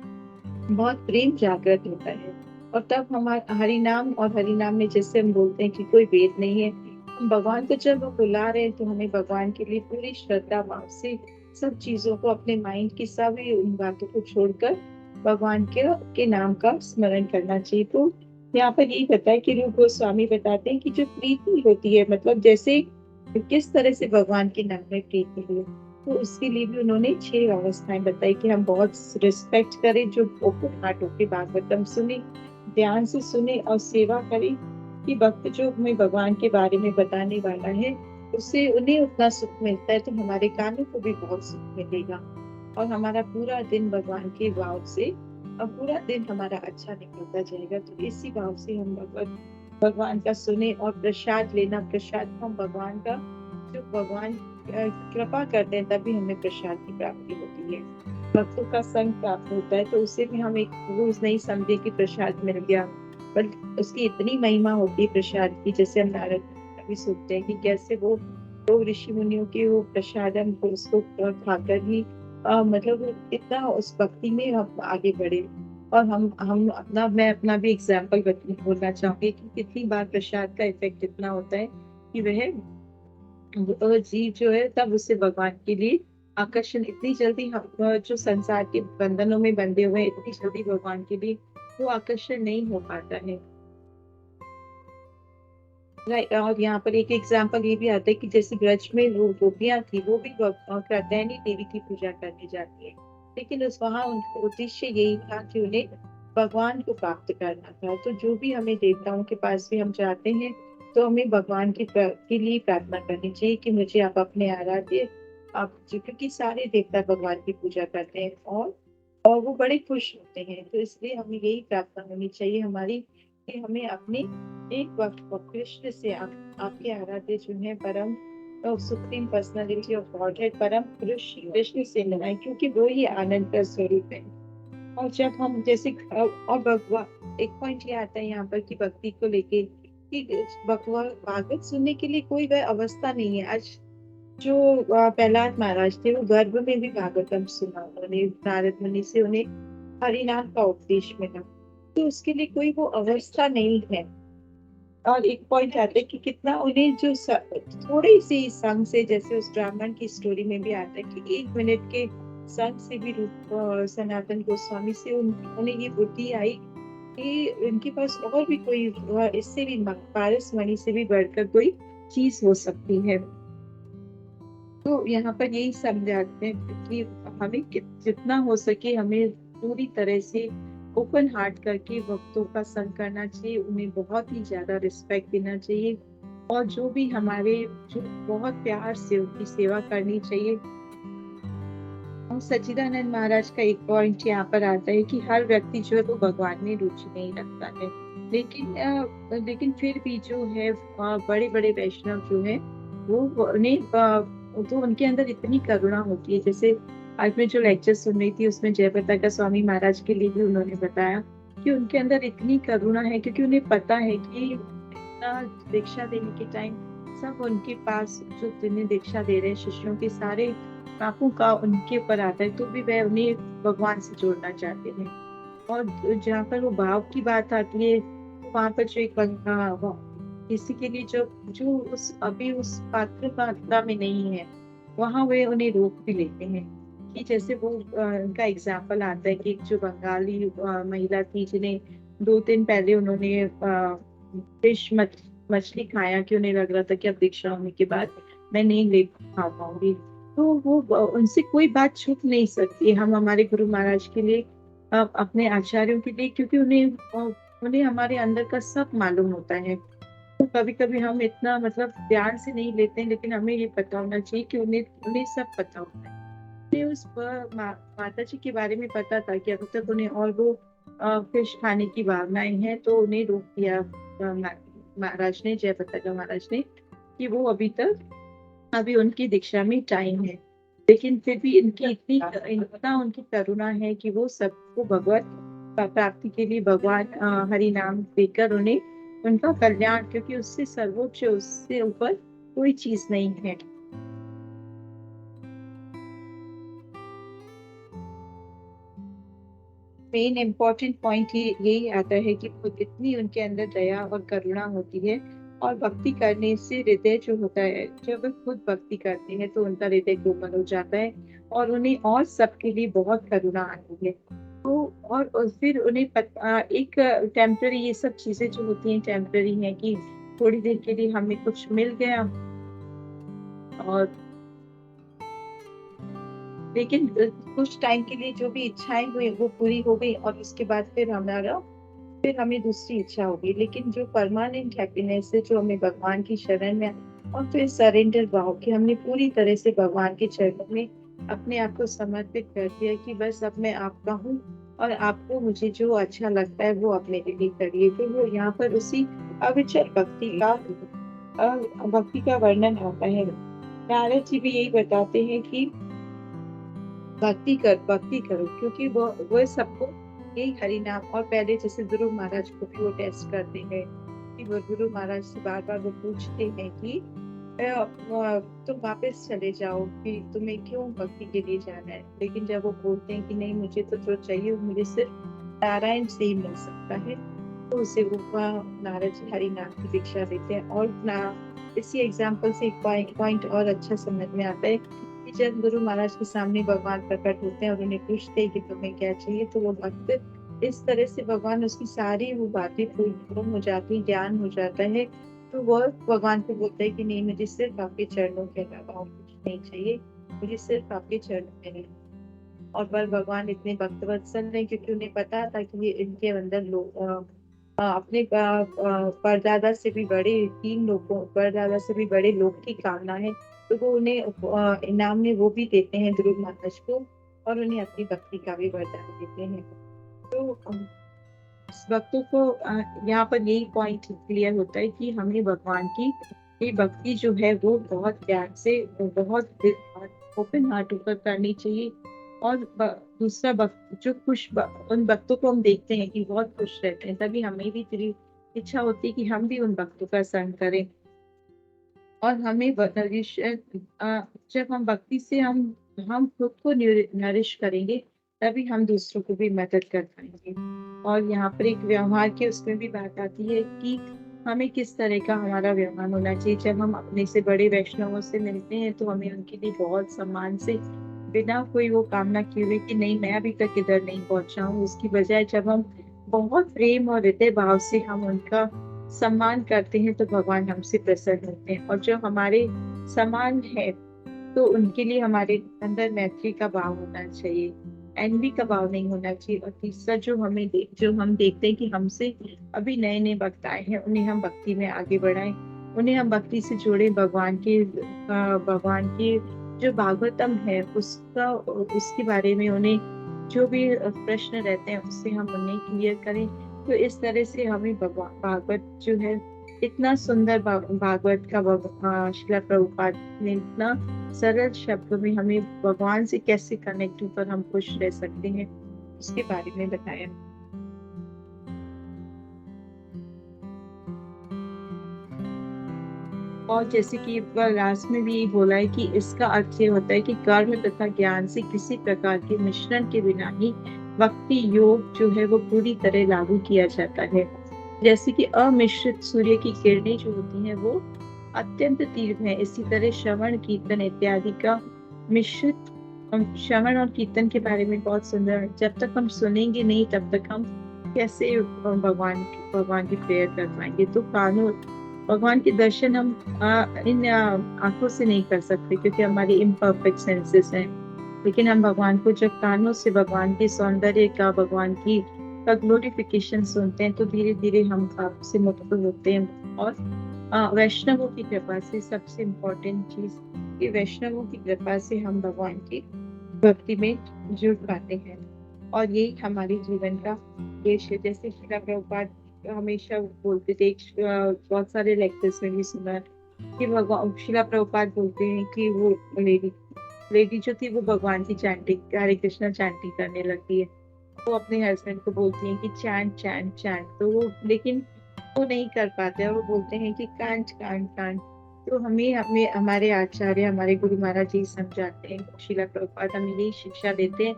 बहुत प्रेम जागृत होता है। और तब हमारा हरिनाम, और हरिनाम में जैसे हम बोलते हैं कि कोई भेद नहीं है, हम भगवान को जब हम बुला रहे हैं तो हमें भगवान के लिए पूरी श्रद्धा भाव से सब चीजों को, अपने माइंड की सभी उन बातों को छोड़कर भगवान के नाम का स्मरण करना चाहिए। तो यहाँ पर यही बताया है कि रूप गोस्वामी बताते हैं कि जो प्रीति होती है, मतलब जैसे किस तरह से भगवान के नाम में प्रीति है, तो उसके लिए भी उन्होंने 6 अवस्थाएं बताई कि हम बहुत रिस्पेक्ट करें, जो ओपन हार्ट होके भागवतम सुने, ध्यान से सुने और सेवा करें, कि भक्त जो हमें भगवान के बारे में बताने वाला है उससे उन्हें उतना सुख मिलता है, तो हमारे कानों को भी बहुत सुख मिलेगा, और हमारा पूरा दिन भगवान के भाव से, और पूरा दिन हमारा अच्छा निकलता जाएगा। तो इसी भाव से हम भगवान का सुने, और प्रसाद लेना, प्रसाद हम भगवान का, जो भगवान कृपा करते हैं तभी हमें प्रसाद की प्राप्ति होती है, भक्तों का संग प्राप्त होता है। तो उसे भी हम एक रोज नहीं समझे कि प्रसाद मिल गया, पर उसकी इतनी महिमा होती है प्रसाद की। जैसे हम नारद भी सुनते हैं कि कैसे वो ऋषि मुनियों के वो प्रसाद, हम उसको खाकर ही मतलब इतना उस भक्ति में हम आगे बढ़े। और हम अपना, मैं अपना भी एग्जाम्पल बोलना चाहूंगी कि कितनी बार प्रसाद का इफेक्ट इतना होता है कि वह जीव जो है तब उसे भगवान के लिए आकर्षण, इतनी जल्दी हम जो संसार के बंधनों में बंधे हुए हैं, इतनी जल्दी भगवान के लिए वो आकर्षण नहीं हो पाता है। और यहाँ पर एक एग्जाम्पल ये भी आता है कि जैसे ब्रज में वो गोपियां थी, वो भी कात्यायनी देवी की पूजा करने जाती है, लेकिन उस वहां उनका उद्देश्य यही था कि उन्हें भगवान को प्राप्त करना था। तो जो भी हमें देवताओं के पास भी हम जाते हैं तो हमें भगवान के लिए प्रार्थना करनी चाहिए कि मुझे आप अपने आराध्य, आप क्योंकि सारे देवता भगवान की पूजा करते हैं और वो बड़े खुश होते हैं। तो इसलिए हमें यही प्रार्थना होनी चाहिए हमारी कि हमें अपने एक वक्त कृष्ण से आपके आराध्य जो है परम सुप्रीम पर्सनालिटी ऑफ गॉडहेड परम पुरुष श्री कृष्ण से मिलाएं, क्योंकि वो ही आनंद का स्वरूप है। और जब हम जैसे और भगवान एक पॉइंट ये आता है यहाँ पर कि भक्ति को लेके कि भगवान भागवत सुनने के लिए कोई वह अवस्था नहीं है। आज जो प्रहलाद महाराज थे वो गर्भ में भी भागवतम सुना, उन्होंने नारद मुनि से उन्हें हरिनाम का उपदेश मिला, तो उसके लिए कोई वो अवस्था नहीं है। और एक पॉइंट आता है कि कितना उन्हें जो थोड़ी सी संग से, जैसे उस ब्राह्मण की स्टोरी में भी आता है कि 1 मिनट के संग से भी रूप सनातन गोस्वामी से उन्हें ये बुद्धि आई कि उनके पास और भी कोई इससे भी पारस मणि से भी बढ़कर कोई चीज हो सकती है। तो यहाँ पर यही समझाते हैं कि हमें जितना हो सके हमें पूरी तरह से ओपन हार्ट करके भक्तों का संग करना चाहिए, उन्हें बहुत ही ज्यादा रिस्पेक्ट देना चाहिए, और जो भी हमारे जो बहुत प्यार से उनकी सेवा करनी चाहिए। और सच्चिदानंद महाराज का एक पॉइंट यहाँ पर आता है कि हर व्यक्ति जो है वो भगवान में रुचि नहीं रखता है, लेकिन फिर भी जो है बड़े बड़े वैष्णव जो है वो उन्हें तो उनके अंदर इतनी करुणा होती है। जैसे आज मैं जो लेक्चर सुन रही थी उसमें जयप्रताका स्वामी महाराज के लिए भी उन्होंने बताया कि उनके अंदर इतनी करुणा है, क्योंकि उन्हें पता है कि इतना दीक्षा देने के टाइम सब उनके पास जो जिन्हें दीक्षा दे रहे हैं शिष्यों के सारे पापों का उनके ऊपर आता है, तो भी वह उन्हें भगवान से जोड़ना चाहते हैं। और जहाँ पर वो भाव की बात आती है वहां पर जो एक किसी के लिए जो जो उस अभी उस पात्र मात्रा में नहीं है वहां वे उन्हें रोक भी लेते हैं। कि जैसे वो उनका एग्जाम्पल आता है कि एक जो बंगाली महिला थी जिन्हें 2 दिन पहले उन्होंने फिश मछली खाया, कि उन्हें लग रहा था कि अब दीक्षा होने के बाद मैं नहीं ले खा पाऊंगी, तो वो उनसे कोई बात छुप नहीं सकती। हम हमारे गुरु महाराज के लिए अपने आचार्यों के लिए, क्योंकि उन्हें हमारे अंदर का सब मालूम होता है। तो कभी कभी हम इतना मतलब ध्यान से नहीं लेते हैं, लेकिन हमें ये पता होना चाहिए कि उन्हें उन्हें सब पता होता है। उन्हें उस माता जी के बारे में पता था कि अभी तक उन्हें और वो फिश खाने की भावनाएं हैं, तो उन्हें रोक दिया महाराज ने, जयप्रताका महाराज ने, कि वो अभी उनकी दीक्षा में टाइम है। लेकिन फिर भी इतना उनकी करुणा है कि वो सबको भगवत प्राप्ति के लिए भगवान हरि नाम देकर उन्हें उनका कल्याण, क्योंकि उससे सर्वोच्च उससे ऊपर कोई चीज नहीं है। मेन इम्पोर्टेंट पॉइंट यही आता है कि इतनी उनके अंदर दया और करुणा होती है, और भक्ति करने से हृदय जो होता है, जब वे खुद भक्ति करते हैं तो उनका हृदय कोमल हो जाता है और उन्हें और सबके लिए बहुत करुणा आती है। तो और फिर उन्हें एक टेम्पररी, ये सब चीजें जो होती हैं टेम्पररी हैं, कि थोड़ी देर के लिए हमें कुछ मिल गया, और लेकिन कुछ टाइम के लिए जो भी इच्छाएं हुई वो पूरी हो गई, और उसके बाद फिर हमें दूसरी इच्छा होगी। लेकिन जो परमानेंट हैप्पीनेस है, जो हमें भगवान की शरण में, और फिर सरेंडर भाव कि हमने पूरी तरह से भगवान के चरणों में अपने आप को समर्पित कर दिया कि बस अब मैं आपका हूँ, और आपको मुझे जो अच्छा लगता है वो अपने लिए करिए। तो वो यहाँ पर उसी अविचल भक्ति का वर्णन होता है। नारद जी भी यही बताते हैं कि भक्ति करो, क्योंकि वो सबको यही हरि नाम। और पहले जैसे गुरु महाराज को भी वो टेस्ट करते हैं कि वो गुरु महाराज से बार बार वो पूछते हैं कि तुम वापस चले जाओ, कि तुम्हें क्यों भक्ति के लिए जाना है। लेकिन जब वो बोलते हैं कि नहीं, मुझे तो जो चाहिए वो मुझे सिर्फ नारायण से ही मिल सकता है, तो उसे वो नारद जी हरि नाम की दीक्षा देते हैं। और इसी एग्जाम्पल से एक पॉइंट और अच्छा समझ में आता है कि जब गुरु महाराज के सामने भगवान प्रकट होते हैं और उन्हें पूछते हैं कि तुम्हें क्या चाहिए, तो वो भक्त इस तरह से भगवान उसकी सारी वो बातें पूर्ण हो जाती, ज्ञान हो जाता है। तो वो भगवान को बोलते हैं कि नहीं, मुझे सिर्फ आपके चरणों के अलावा और कुछ नहीं चाहिए, मुझे सिर्फ आपके चरणों में। और पर भगवान इतने भक्तवत्सल हैं, क्योंकि उन्हें पता था कि ये इनके अंदर लोग अपने परदादा से भी बड़े परदादा से भी बड़े लोग की कामना है, तो वो उन्हें इनाम में वो भी देते हैं ध्रुव महाराज को, और उन्हें अपनी भक्ति का भी वरदान देते हैं। तो भक्तों को यहाँ पर यही पॉइंट क्लियर होता है कि हमें भगवान की ये भक्ति जो है वो बहुत प्यार से, बहुत ओपन हार्ट होकर करनी चाहिए। और दूसरा भक्त जो उन भक्तों को हम देखते हैं कि बहुत खुश रहते हैं, तभी हमें भी तेरी इच्छा होती है कि हम भी उन भक्तों का संग करें। और हमें जब हम भक्ति से हम खुद को नरिश करेंगे, तभी हम दूसरों को भी मदद कर पाएंगे। और यहाँ पर एक व्यवहार की उसमें भी बात आती है कि हमें किस तरह का हमारा व्यवहार होना चाहिए। जब हम अपने से बड़े वैष्णवों से मिलते हैं तो हमें उनके लिए बहुत सम्मान से, बिना कोई वो कामना किए हुए कि नहीं मैं अभी तक इधर नहीं पहुंचा हूँ, उसकी बजाय जब हम बहुत प्रेम और हृदय भाव से हम उनका सम्मान करते हैं तो भगवान हमसे प्रसन्न होते हैं। और जो हमारे समान है तो उनके लिए हमारे अंदर मैत्री का भाव होना चाहिए, एनवी का भाव नहीं होना चाहिए। और तीसरा जो हम देखते हैं कि हमसे अभी नए नए भक्त आए हैं, उन्हें हम भक्ति में आगे बढ़ाएं, उन्हें हम भक्ति से जोड़े। भगवान के जो भागवतम है उसके बारे में उन्हें जो भी प्रश्न रहते हैं उससे हम उन्हें क्लियर करें। तो इस तरह से हमें भागवत जो है इतना सुंदर भागवत का श्रील प्रभुपाद ने इतना सरल शब्दों में हमें भगवान से कैसे कनेक्ट होकर हम खुश रह सकते हैं उसके बारे में बताया। और जैसे कि लास्ट में भी यही बोला है कि इसका अर्थ ये होता है कि कर्म तथा ज्ञान से किसी प्रकार के मिश्रण के बिना ही भक्ति योग जो है वो पूरी तरह लागू किया जाता है। जैसे कि अमिश्रित सूर्य की किरणें जो होती हैं वो अत्यंत तीव्र है, इसी तरह श्रवण कीर्तन इत्यादि का मिश्रित। श्रवण और कीर्तन के बारे में बहुत सुंदर है। जब तक हम सुनेंगे नहीं तब तक हम कैसे भगवान की प्रेयर कर पाएंगे। तो भगवान के दर्शन हम इन आंखों से नहीं कर सकते क्योंकि हमारी इम्परफेक्ट सेंसेस हैं। लेकिन हम भगवान को जब कानों से भगवान के सौंदर्य का, भगवान की ग्लोरिफिकेशन सुनते हैं तो धीरे धीरे हम पाप से मुक्त होते हैं। और वैष्णवों की कृपा से सबसे इम्पोर्टेंट चीज कि वैष्णवों की कृपा से हम भगवान की भक्ति में जुड़ पाते हैं। और यही हमारे जीवन का उद्देश्य है। जैसे श्रील प्रभुपाद हमेशा बोलते थे, बहुत सारे लेक्चर्स में भी सुना कि भगवान श्रील प्रभुपाद बोलते हैं कि वो लेडी जो थी वो भगवान की चैंटिंग, हरे कृष्णा चैंटिंग करने लगती है। वो अपने हस्बैंड को बोलती हैं कि चैंट चैंट चैंट, तो वो लेकिन वो नहीं कर पाते और वो बोलते हैं कि कांट कांट कांट। तो हमें हमारे आचार्य, हमारे गुरु महाराज जी समझाते हैं, श्रील प्रभुपाद हमें यही शिक्षा देते हैं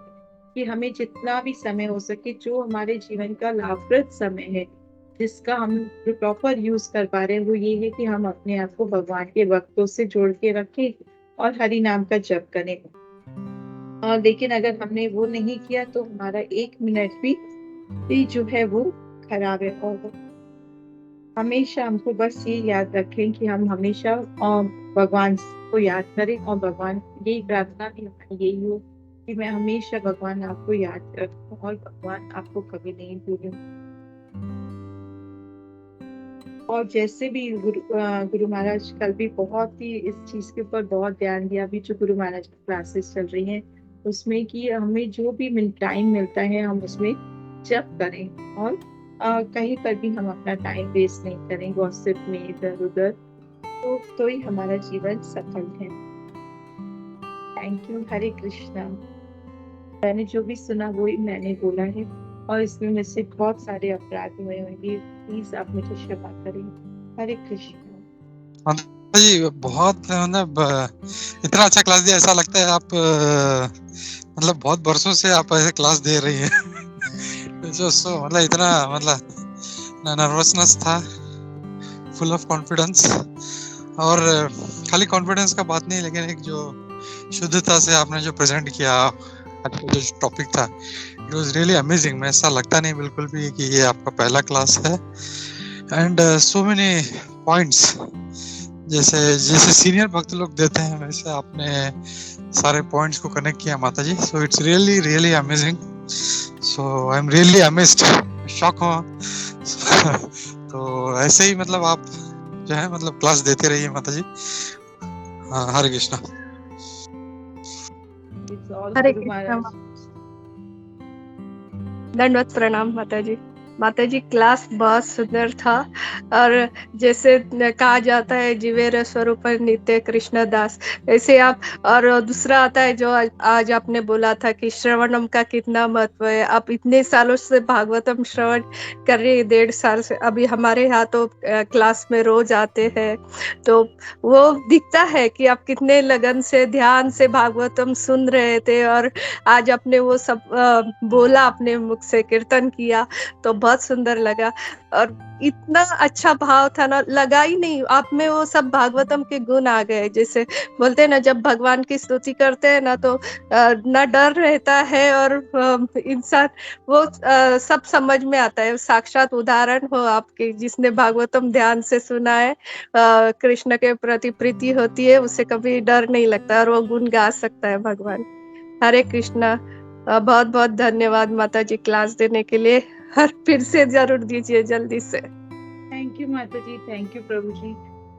कि हमें जितना भी समय हो सके, जो हमारे जीवन का लाभप्रद समय है, जिसका हम प्रॉपर यूज कर पा रहे हैं, वो ये है कि हम अपने आप को भगवान के भक्तों से जोड़ के रखें और हरि नाम का जप करें। और लेकिन अगर हमने वो नहीं किया तो हमारा 1 मिनट भी जो है वो खराब है। और हमेशा हमको बस ये याद रखें कि हम हमेशा भगवान को याद करें। और भगवान, यही प्रार्थना भी हमारी यही हो कि मैं हमेशा भगवान आपको याद रखूं और भगवान आपको कभी नहीं भूलूं। और जैसे भी गुरु महाराज कल भी बहुत ही इस चीज के ऊपर बहुत ध्यान दिया, अभी जो गुरु महाराज की क्लासेस चल रही हैं उसमें कि हमें जो भी टाइम मिलता है हम उसमें जप करें और कहीं पर भी हम अपना टाइम वेस्ट नहीं करें गॉसिप में इधर उधर, तो ही हमारा जीवन सफल है। Thank you. हरे कृष्णा। मैंने जो भी सुना वही मैंने बोला है और इसमें मुझसे बहुत सारे अपराध हुए होंगे, प्लीज आप मुझे क्षमा करें। हरे कृष्णा। जी बहुत मतलब इतना अच्छा क्लास दिया, ऐसा लगता है आप मतलब बहुत बरसों से आप ऐसे क्लास दे रही हैं। मतलब इतना मतलब नर्वसनेस था, फुल ऑफ कॉन्फिडेंस। और खाली कॉन्फिडेंस का बात नहीं, लेकिन एक जो शुद्धता से आपने जो प्रेजेंट किया, जो टॉपिक था, इट वाज रियली अमेजिंग। मैं ऐसा लगता नहीं बिल्कुल भी कि ये आपका पहला क्लास है। एंड सो मेनी पॉइंट्स जैसे सीनियर भक्त लोग देते हैं, वैसे आपने सारे पॉइंट्स को कनेक्ट किया माता जी। So it's really really amazing. So I am really amazed, shock हुआ। तो ऐसे ही मतलब आप जो है मतलब क्लास देते रहिए माता जी। हरे कृष्णा। हरे कृष्णा। दंडवत प्रणाम माता जी। माता जी क्लास बहुत सुंदर था। और जैसे कहा जाता है जीवेर स्वरूप नित्य कृष्ण दास, ऐसे आप। और दूसरा आता है जो आज आपने बोला था कि श्रवणम का कितना महत्व है। आप इतने सालों से भागवतम श्रवण कर रही है, 1.5 साल से। अभी हमारे यहाँ तो क्लास में रोज आते हैं, तो वो दिखता है कि आप कितने लगन से ध्यान से भागवतम सुन रहे थे। और आज आपने वो सब बोला, अपने मुख से कीर्तन किया, तो बहुत सुंदर लगा। और इतना अच्छा भाव था ना, लगा ही नहीं आप में वो सब भागवतम के गुण आ गए। जैसे बोलते हैं ना, जब भगवान की स्तुति करते हैं ना, तो ना डर रहता है, और इंसान वो सब समझ में आता है। साक्षात उदाहरण हो आपके, जिसने भागवतम ध्यान से सुना है, कृष्ण के प्रति प्रीति होती है, उसे कभी डर नहीं लगता, और वो गुण गा सकता है भगवान। हरे कृष्णा। बहुत बहुत धन्यवाद माता जी क्लास देने के लिए। और फिर से जरूर दीजिए जल्दी से। थैंक यू माता जी, थैंक यू प्रभु जी,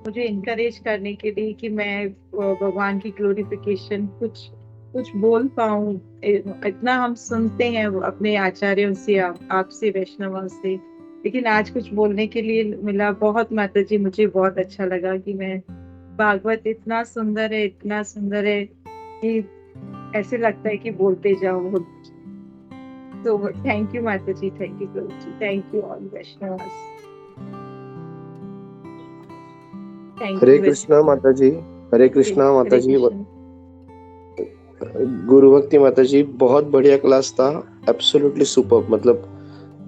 मुझे इनकरेज करने के लिए कि मैं भगवान की ग्लोरिफिकेशन कुछ बोल पाऊँ। इतना हम सुनते हैं अपने आचार्यों से, आपसे, वैष्णव से, लेकिन आज कुछ बोलने के लिए मिला। बहुत माता जी, मुझे बहुत अच्छा लगा कि मैं, भागवत इतना सुंदर है, इतना सुंदर है कि ऐसे लगता है कि बोलते जाओ। तो थैंक यू माता जी, थैंक यू प्रभु जी, thank you all Vaishnavas. Hare Krishna माता जी, हरे कृष्णा माता जी, गुरु भक्ति माता जी, बहुत बढ़िया क्लास था, एब्सोल्युटली सुपर। मतलब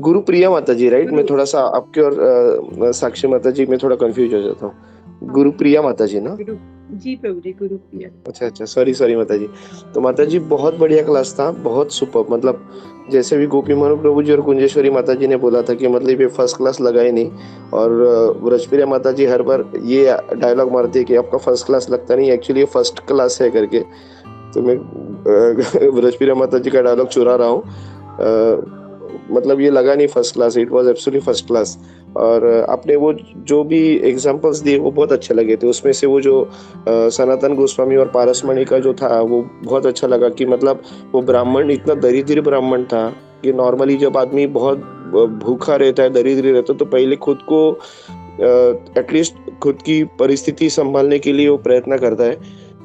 गुरु प्रिया माता जी, राइट? मैं थोड़ा सा आपके और साक्षी माता जी में थोड़ा कंफ्यूज हो जाता हूँ। गुरु प्रिया माता जी ना? जी प्रभु जी, गुरु प्रिया। अच्छा, सॉरी माता जी। तो माता जी बहुत बढ़िया क्लास था, बहुत सुपर। मतलब जैसे भी गोपी मनु प्रभु जी और कुंजेश्वरी माता जी ने बोला था कि मतलब ये फर्स्ट क्लास लगा ही नहीं, और ब्रजप्रिया माता जी हर बार ये डायलॉग मारती है कि आपका फर्स्ट क्लास लगता नहीं, एक्चुअली ये फर्स्ट क्लास है करके। तो मैं ब्रजप्रिया माता जी का डायलॉग चुरा रहा हूँ। मतलब ये लगा नहीं first class, it was absolutely first class. और आपने वो जो भी एग्जांपल्स दिए वो बहुत अच्छे लगे थे। उसमें से वो जो सनातन गोस्वामी और पारसमणि का जो था वो बहुत अच्छा लगा, कि मतलब वो ब्राह्मण इतना दरिद्र ब्राह्मण था कि नॉर्मली जब आदमी बहुत भूखा रहता है, दरिद्र रहता है, तो पहले खुद को एटलीस्ट खुद की परिस्थिति संभालने के लिए वो प्रयत्न करता है।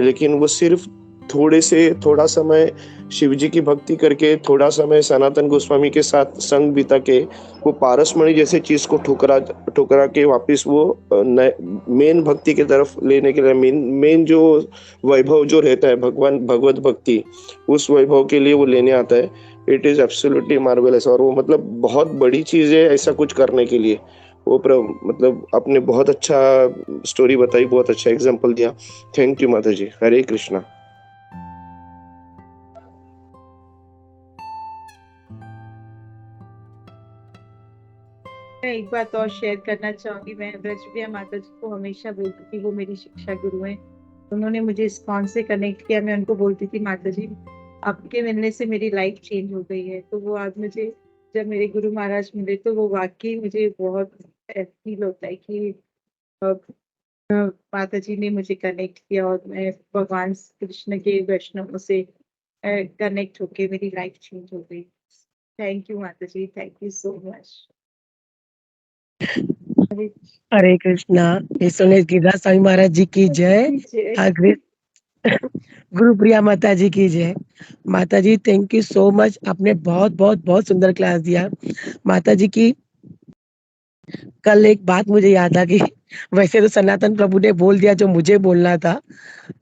लेकिन वो सिर्फ थोड़ा समय शिव जी की भक्ति करके, थोड़ा समय सनातन गोस्वामी के साथ संग बिता के, वो पारसमणि जैसे चीज को ठुकरा के वापस वो मेन भक्ति की तरफ लेने के लिए, मेन जो वैभव जो रहता है भगवत भक्ति, उस वैभव के लिए वो लेने आता है। It is absolutely marvellous. और वो मतलब बहुत बड़ी चीज है ऐसा कुछ करने के लिए। वो मतलब आपने बहुत अच्छा स्टोरी बताई, बहुत अच्छा एग्जाम्पल दिया। थैंक यू माता जी। हरे कृष्णा। मैं एक बात और शेयर करना चाहूंगी। मैं ब्रजप्रिया माता जी को हमेशा बोलती थी, वो मेरी शिक्षा गुरु हैं, उन्होंने मुझे इस्कॉन से कनेक्ट किया। मैं उनको बोलती थी, माता जी आपके मिलने से मेरी लाइफ चेंज हो गई है। तो वो आज मुझे, जब मेरे गुरु महाराज मिले, तो वो वाकई मुझे बहुत फील होता है कि माता जी ने मुझे कनेक्ट किया, और मैं भगवान कृष्ण के वैष्णवों से कनेक्ट होके मेरी लाइफ चेंज हो गई। थैंक यू माता जी, थैंक यू सो मच। हरे कृष्णा। सुनेश गिरिराज स्वामी महाराज जी की जय। गुरु प्रिया माता जी की जय। माता जी थैंक यू सो मच, आपने बहुत बहुत बहुत सुंदर क्लास दिया। माता जी की कल एक बात मुझे याद आ गई। वैसे तो सनातन प्रभु ने बोल दिया जो मुझे बोलना था।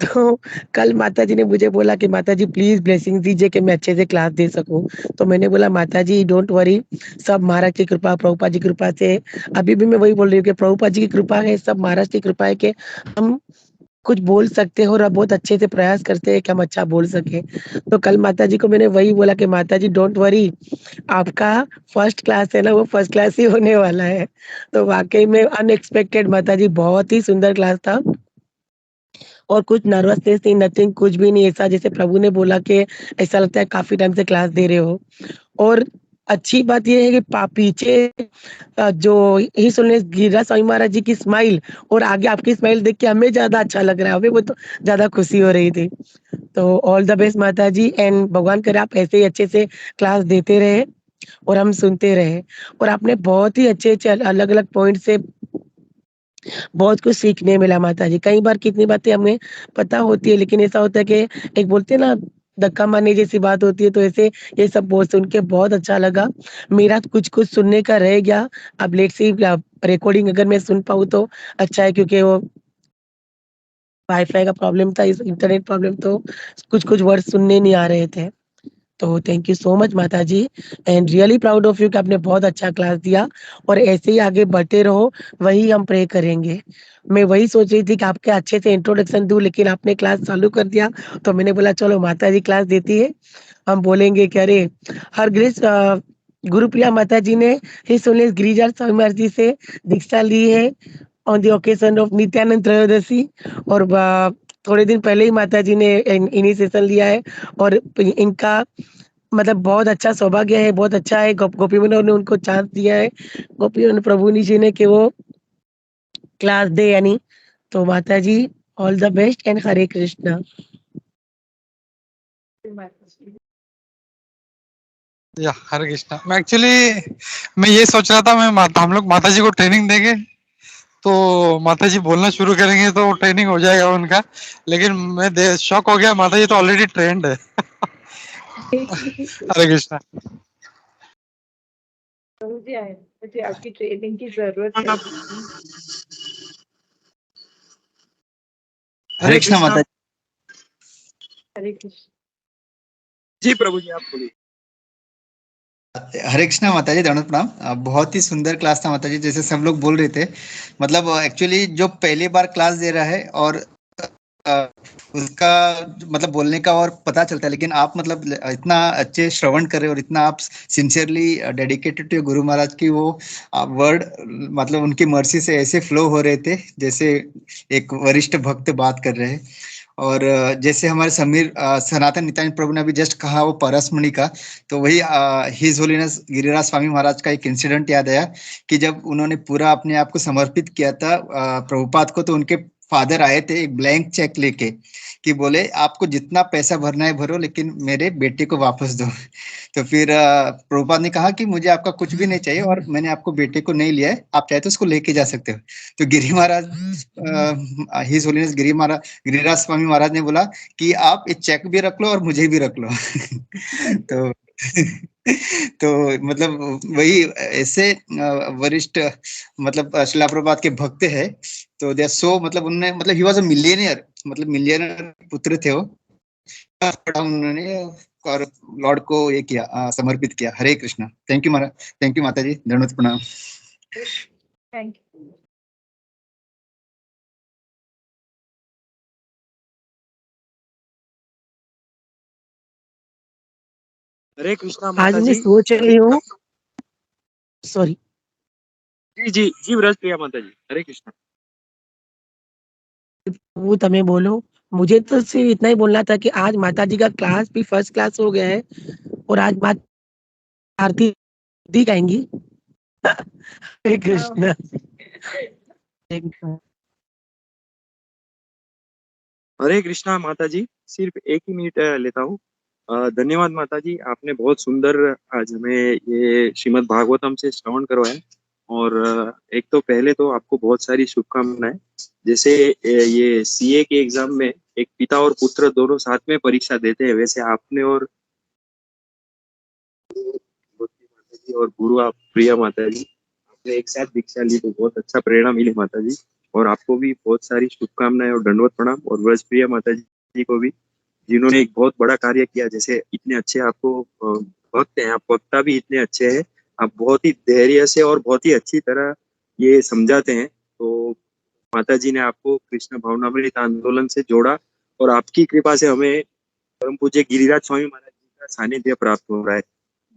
तो कल माता जी ने मुझे बोला कि माता जी प्लीज ब्लेसिंग दीजिए कि मैं अच्छे से क्लास दे सकूं। तो मैंने बोला माता जी डोंट वरी, सब महाराज की कृपा, प्रभुपाद जी की कृपा से। अभी भी मैं वही बोल रही हूँ कि प्रभुपाद जी की कृपा है, सब महाराज की कृपा है कि हम कुछ बोल सकते हो, और बहुत अच्छे से प्रयास करते हैं कि हम अच्छा बोल सके। तो कल माता जी को मैंने वही बोला कि माता जी डोंट वरी, आपका फर्स्ट क्लास है ना, वो फर्स्ट क्लास ही होने वाला है। तो वाकई में अनएक्सपेक्टेड माता जी, बहुत ही सुंदर क्लास था। और कुछ नर्वसनेस नहीं, नथिंग, कुछ भी नहीं ऐसा जैसे प्रभु ने बोला कि ऐसा लगता है काफी टाइम से क्लास दे रहे हो। और अच्छी बात ये है कि पीछे जो ही सुनने गिरिराज स्वामी महाराज जी की स्माइल, और आगे आपकी स्माइल देख के हमें ज्यादा अच्छा लग रहा है, हमें वो तो ज्यादा खुशी हो रही थी। तो ऑल द बेस्ट माता जी, एंड भगवान करे आप ऐसे ही अच्छे से क्लास देते रहे। और हम सुनते रहे और आपने बहुत ही अच्छे-अच्छे अलग-अलग पॉइंट से बहुत कुछ सीखने मिला माताजी। कई बार कितनी बातें हमें पता होती है लेकिन ऐसा होता है कि एक बोलते हैं ना धक्का मारने जैसी बात होती है तो ऐसे ये सब बहुत सुन के बहुत अच्छा लगा। मेरा कुछ-कुछ सुनने का रह गया। अब लेट्स सी रिकॉर्डिंग अगर मैं सुन पाऊँ तो अच्छा है क्योंकि वो वाई-फाई का प्रॉब्लम था, इस इंटरनेट प्रॉब्लम तो कुछ-कुछ वर्ड सुनने नहीं आ रहे थे। तो थैंक यू सो मच माताजी and really proud of you कि आपने बहुत अच्छा क्लास दिया और ऐसे ही आगे बढ़ते रहो, वही हम प्रे करेंगे। मैं वही सोच रही थी कि आपके अच्छे से इंट्रोडक्शन दूँ लेकिन आपने क्लास चालू कर दिया, तो मैंने बोला चलो माताजी क्लास देती है, हम बोलेंगे कि अरे हर गुरुप्रिया माताजी ने हिज होलीनेस गिरिजा स्वामी महाराज जी से दीक्षा ली है on the occasion of Nityananda Trayodashi और थोड़े दिन पहले ही माताजी ने इनिशिएशन लिया है और इनका मतलब बहुत अच्छा सौभाग्य है, बहुत अच्छा है गोपी मैंने ने उनको चांस दिया है, गोपी और प्रभु जी ने कि वो क्लास दे यानी तो माताजी ऑल द बेस्ट एंड हरे कृष्णा। या हरे कृष्णा। मैं ये सोच रहा था हम लोग माता जी को ट्रेनिंग देंगे तो माता जी बोलना शुरू करेंगे तो ट्रेनिंग हो जाएगा उनका, लेकिन मैं शॉक हो गया, माता जी तो ऑलरेडी ट्रेंड है। हरे कृष्णा। मुझे मुझे आपकी ट्रेनिंग की जरूरत है। हरे कृष्णा माता हरे कृष्ण। जी। प्रभु जी आप बोलिए। हरे कृष्णा माता जी, दंडवत प्रणाम। बहुत ही सुंदर क्लास था माता जी, जैसे सब लोग बोल रहे थे। मतलब एक्चुअली जो पहली बार क्लास दे रहा है और अ, उसका मतलब बोलने का और पता चलता है, लेकिन आप मतलब इतना अच्छे श्रवण कर रहे हो और इतना आप sincerely dedicated to Guru Maharaj की वो वर्ड मतलब उनकी मर्सी से ऐसे फ्लो हो रहे थे जैसे एक वरिष्ठ भक्त बात कर रहे हैं। और जैसे हमारे समीर सनातन नित्यानंद प्रभु ने अभी जस्ट कहा वो परसमणि का, तो वही हिज होलीनेस गिरिराज स्वामी महाराज का एक इंसिडेंट याद आया कि जब उन्होंने पूरा अपने आप को समर्पित किया था प्रभुपाद को, तो उनके फादर आए थे एक ब्लैंक चेक लेके कि बोले आपको जितना पैसा भरना है भरो लेकिन मेरे बेटे को वापस दो। तो फिर प्रभुपाद ने कहा कि मुझे आपका कुछ भी नहीं चाहिए और मैंने आपको बेटे को नहीं लिया है, आप चाहे तो उसको लेके जा सकते हो। तो गिरी महाराज हिज होलीनेस गिरिराज स्वामी महाराज ने बोला कि आप ये चेक भी रख लो और मुझे भी रख लो। तो तो मतलब वही ऐसे वरिष्ठ मतलब शिला प्रभुपाद के भक्त है। तो दे सो मतलब उन्होंने मतलब ही वाज अ मिलियनियर, मतलब मिलियनर पुत्र थे वो। उन्होंने और लॉर्ड को ये किया समर्पित किया। Hare Krishna. Thank you Maharaj, thank you माता जी, दंडवत प्रणाम। Thank you. हरे कृष्णा आज माता मैं जी। सोच रही हूँ सॉरी जी जी जी ब्रज प्रिया माता जी, हरे कृष्णा। वो तमें बोलो, मुझे तो सिर्फ इतना ही बोलना था कि आज माताजी का क्लास भी फर्स्ट क्लास हो गया है और आज माता आरती दी गाएंगी। हरे कृष्णा। हरे कृष्णा माता जी, सिर्फ एक ही मिनट लेता हूँ। धन्यवाद माता जी, आपने बहुत सुंदर आज हमें ये श्रीमद् भागवतम से श्रवण करवाया। और एक तो पहले तो आपको बहुत सारी शुभकामनाएं। जैसे ये सीए के एग्जाम में एक पिता और पुत्र दोनों साथ में परीक्षा देते हैं, वैसे आपने और माता जी और गुरु आप प्रिया माता जी आपने एक साथ दीक्षा ली तो बहुत अच्छा प्रेरणा मिली माता जी। और आपको भी बहुत सारी शुभकामनाएं और दंडवत प्रणाम। और ब्रज प्रिया माता जी को भी, जिन्होंने एक बहुत बड़ा कार्य किया। जैसे इतने अच्छे आपको भक्त हैं, आप वक्ता भी इतने अच्छे हैं, आप बहुत ही धैर्य से और बहुत ही अच्छी तरह ये समझाते हैं। तो माता जी ने आपको कृष्ण भावनामृत आंदोलन से जोड़ा और आपकी कृपा से हमें परम पूज्य गिरिराज स्वामी महाराज जी का सानिध्य प्राप्त हो रहा है,